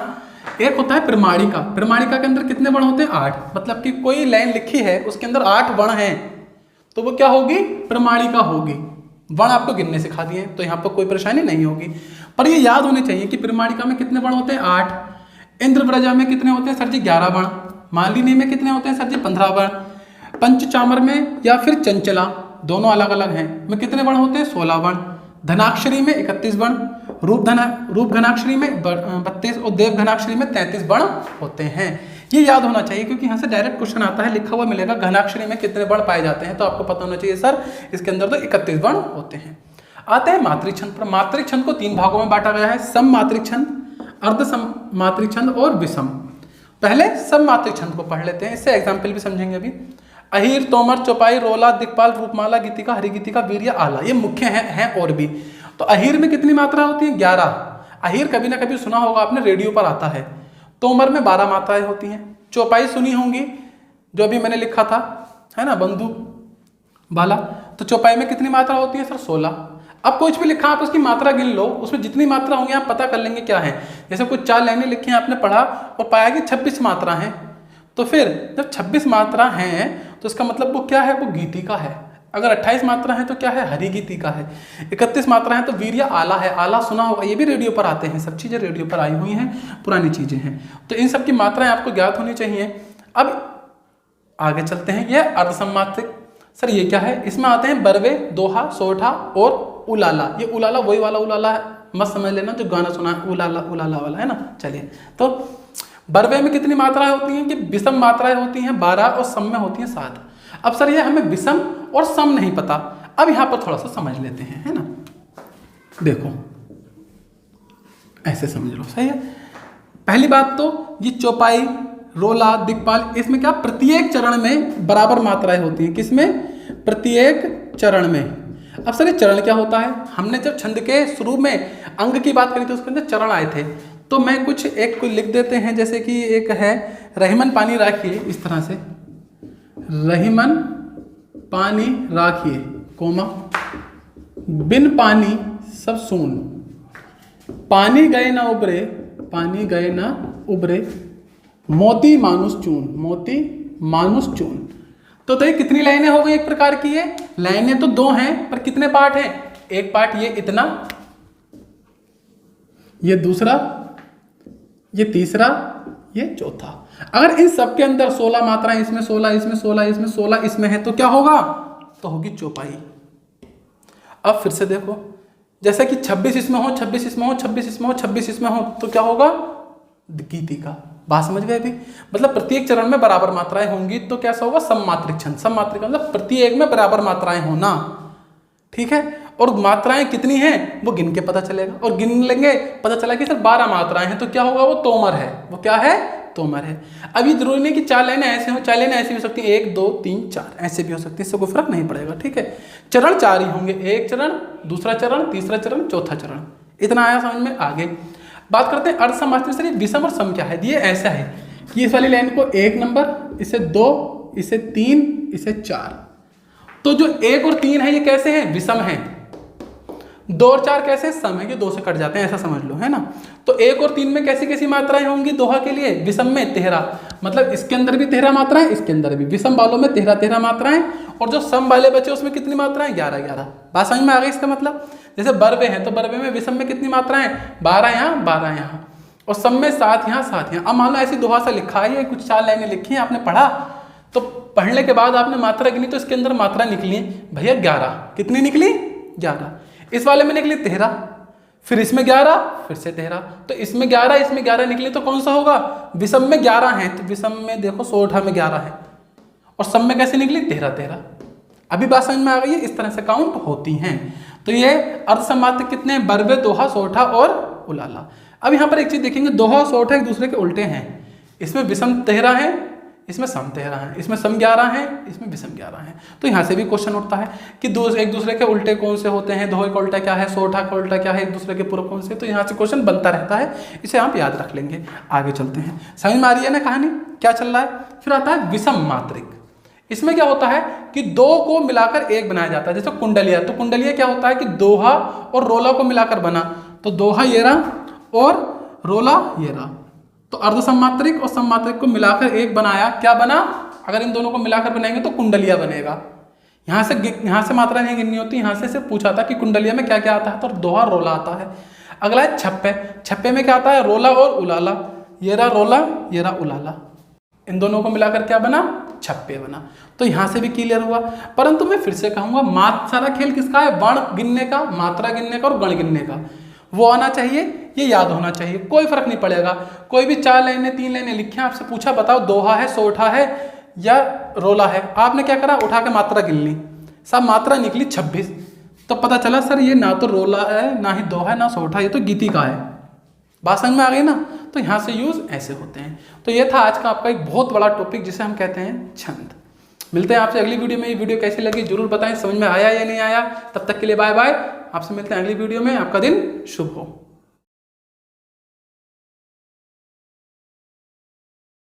एक होता है प्रमाणिका। प्रमाणिका के अंदर कितने वर्ण होते हैं? 8। मतलब कि कोई लाइन लिखी है उसके अंदर 8 वर्ण हैं, तो वो क्या होगी? प्रमाणिका होगी। वर्ण आपको गिनने सिखा दिए, तो यहाँ पर कोई परेशानी नहीं होगी। पर ये याद होने चाहिए कि प्रमाणिका में कितने वर्ण होते हैं? 8। इंद्रव्रजा में कितने होते हैं? सर जी 11 वर्ण। मालिनी में कितने होते हैं? सर जी 15 वर्ण। पंचचामर में या फिर चंचला, दोनों अलग अलग हैं, में कितने वर्ण होते हैं? 16 वर्ण। धनाक्षरी में 31 वर्ण, रूप घनाक्षरी में 32 और देव घनाक्षरी में 33 वर्ण होते हैं। ये याद होना चाहिए, क्योंकि यहाँ से डायरेक्ट क्वेश्चन आता है, लिखा हुआ मिलेगा घनाक्षरी में कितने वर्ण पाए जाते हैं, तो आपको पता होना चाहिए सर इसके अंदर तो 31 वर्ण होते हैं। आते हैं मात्रिक छंद पर। मात्रिक छंद को 3 भागों में बांटा गया है, सम मात्रिक छंद, अर्ध सम मात्रिक छंद और विषम। पहले सम मात्रिक छंद को पढ़ लेते हैं, इससे एग्जाम्पल भी समझेंगे अभी। अहीर, तोमर, चौपाई, रोला, दिक्पाल, रूपमाला, गीतिका, हरिगीतिका, वीर्य, आला, ये मुख्य हैं और भी। तो अहीर में कितनी मात्रा होती है? 11। अहीर कभी ना कभी सुना होगा आपने, रेडियो पर आता है। तोमर में 12 मात्राएं होती हैं। चौपाई सुनी होंगी, जो अभी मैंने लिखा था, है ना, बंधु वाला। तो चौपाई में कितनी मात्रा होती है सर? 16। अब कुछ भी लिखा आप उसकी मात्रा गिन लो, उसमें जितनी मात्रा होंगी आप पता कर लेंगे क्या है। जैसे कुछ 4 लाइनें लिखी हैं आपने पढ़ा और पाया कि 26 मात्रा है, तो फिर जब 26 मात्रा हैं तो इसका मतलब वो क्या है, वो गीति का है। अगर 28 मात्रा है तो क्या है, हरि गीति का है। 31 मात्रा है तो वीर्य आला है। आला सुना होगा, ये भी रेडियो पर आते हैं, सब चीज़ें रेडियो पर आई हुई हैं, पुरानी चीज़ें हैं। तो इन सब की मात्राएं आपको ज्ञात होनी चाहिए। अब आगे चलते हैं, यह अर्धसम्मात्रिक। सर ये क्या है, इसमें आते हैं बरवे, दोहा, सोठा और उलाला। ये उलाला वही वाला उलाला है, मत समझ लेना जो गाना सुना है उलाला उलाला वाला है ना। चलिए, तो बरवे में कितनी मात्राएं होती हैं कि विषम मात्राएं होती हैं 12 और सम में होती हैं 7। अब सर ये हमें विषम और सम नहीं पता, अब यहां पर थोड़ा सा समझ लेते हैं, है ना। देखो ऐसे समझ लो, सही है। पहली बात तो ये चौपाई, रोला, दिक्पाल, इसमें क्या प्रत्येक चरण में बराबर मात्राएं होती हैं। किसमें, प्रत्येक चरण में। अब सर ये चरण क्या होता है, हमने जब छंद के शुरू में अंग की बात करी थी उसके अंदर चरण आए थे, तो मैं कुछ एक को लिख देते हैं। जैसे कि एक है रहीमन पानी राखिए, इस तरह से रहीमन पानी राखिए, कोमा, बिन पानी सब सून, पानी गए ना उबरे, पानी गए ना उबरे, मोती मानुष चून, मोती मानुष चून। तो ये कितनी लाइनें हो गई एक प्रकार की। ये लाइनें तो 2 हैं पर कितने पार्ट हैं, एक पार्ट ये इतना, ये दूसरा, ये तीसरा, ये चौथा। अगर इन सब के अंदर 16 मात्राएं, इसमें 16, इसमें 16, इसमें 16, इसमें है, तो क्या होगा, तो होगी चौपाई। अब फिर से देखो, जैसे कि 26 इसमें हो, 26 इसमें हो, 26 इसमें हो, 26 इसमें हो, तो क्या होगा, गीति का। बात समझ गए अभी। मतलब प्रत्येक चरण में बराबर मात्राएं होंगी तो कैसा होगा, सममात्रिक छंद। सममात्रिक मतलब प्रत्येक में बराबर मात्राएं होना, ठीक है। और मात्राएं कितनी हैं वो गिन के पता चलेगा, और गिन लेंगे पता चला कि सर 12 मात्राएं हैं, तो क्या होगा, वो तोमर है। वो क्या है, तोमर है। अब ये जरूरी नहीं कि 4 लाइनें ऐसे हो, 4 लाइनें ऐसी भी हो सकती हैं, 1 2 3 4 ऐसे भी हो सकती है, इससे कोई फर्क नहीं पड़ेगा, ठीक है। चरण 4 ही होंगे, एक चरण, दूसरा चरण, तीसरा चरण, चौथा चरण। इतना आया समझ में। आगे बात करते हैं अर्धसम्मात्रिक। सर ये विषम और सम क्या है, ये ऐसा है कि इस वाली लाइन को 1 नंबर, इसे 2, इसे 3, इसे 4। तो जो 1 और 3 है ये कैसे हैं, विषम है। 2 और 4 कैसे, सम है, ये 2 से कट जाते हैं, ऐसा समझ लो, है ना। तो 1 और 3 में कैसी कैसी मात्राएं होंगी दोहा के लिए, विषम में 13, मतलब इसके अंदर भी 13 मात्राएं, इसके अंदर भी। विषम वालों में 13 मात्राएं, और जो सम वाले बचे उसमें कितनी मात्राएं, 11। बात समझ में आ गई इसका मतलब। जैसे बरबे हैं तो बरबे में विषम में कितनी मात्राएं, 12 यहाँ 12 यहाँ, और सम में 7 यहाँ 7 यहाँ। अब मान लो ऐसी दोहा सा लिखा है, कुछ 4 लाइनें लिखी हैं, आपने पढ़ा, तो पढ़ने के बाद आपने मात्रा गिनी तो इसके अंदर मात्रा निकली भैया 11। कितनी निकली, 11। इस वाले में निकली 13, फिर इसमें 11, फिर से 13, तो इसमें 11, इसमें 11 निकली, तो कौन सा होगा, विषम में 11 है, तो विषम में देखो सोठा में 11 है, और सम में कैसे निकली 13। अभी बात समझ में आ गई है, इस तरह से काउंट होती हैं। तो ये अर्धसम्मात्रिक कितने हैं, बरबे, दोहा, सोठा और उलाला। अब यहाँ पर एक चीज देखेंगे, दोहा और सोठा एक दूसरे के उल्टे हैं। इसमें विषम 13 है, इसमें सम 13 है, इसमें सम 11 है, इसमें विषम 11 है। तो यहाँ से भी क्वेश्चन उठता है कि एक दूसरे के उल्टे कौन से होते हैं, दोहे का उल्टा क्या है, सोठा का उल्टा क्या है, एक दूसरे के पूर्व कौन से। तो यहाँ से क्वेश्चन बनता रहता है, इसे आप याद रख लेंगे। आगे चलते हैं, समझ में आ रही है ना कहानी, क्या चल रहा है। फिर आता है विषम मात्रिक। इसमें क्या होता है कि 2 को मिलाकर 1 बनाया जाता है। जैसे कुंडलिया, तो कुंडलिया क्या होता है कि दोहा और रोला को मिलाकर बना, तो दोहा ये रहा और रोला ये रहा। तो अर्धसम्मात्रिक और सम्मात्रिक को मिलाकर 1 बनाया, क्या बना, अगर इन दोनों को मिलाकर बनाएंगे तो कुंडलिया बनेगा। यहाँ से मात्रा नहीं गिननी होती, यहाँ से सिर्फ पूछा था कि कुंडलिया में क्या क्या आता है, तो दोहा रोला आता है। अगला है छप्पे। छप्पे में क्या आता है, रोला और उलाला। ये रहा रोला, ये रहा उलाला, इन दोनों को मिलाकर क्या बना, छप्पे बना। तो यहाँ से भी क्लियर हुआ। परंतु मैं फिर से कहूँगा, सारा खेल किसका है, वर्ण गिनने का, मात्रा गिनने का और गण गिनने का। वो आना चाहिए, ये याद होना चाहिए, कोई फर्क नहीं पड़ेगा। कोई भी 4 लाइनें 3 लाइनें लिखी हैं, आपसे पूछा बताओ दोहा है, सोठा है या रोला है, आपने क्या करा, उठा के मात्रा गिन ली, सब मात्रा निकली 26। तो पता चला सर ये ना तो रोला है, ना ही दोहा है, ना सोठा, ये तो गीति का है। बात समझ में आ गई ना। तो यहाँ से यूज ऐसे होते हैं। तो ये था आज का आपका एक बहुत बड़ा टॉपिक जिसे हम कहते हैं छंद। मिलते हैं आपसे अगली वीडियो में। ये वीडियो कैसी लगी जरूर बताएं, समझ में आया या नहीं आया। तब तक के लिए बाय बाय, आपसे मिलते हैं अगली वीडियो में। आपका दिन शुभ हो।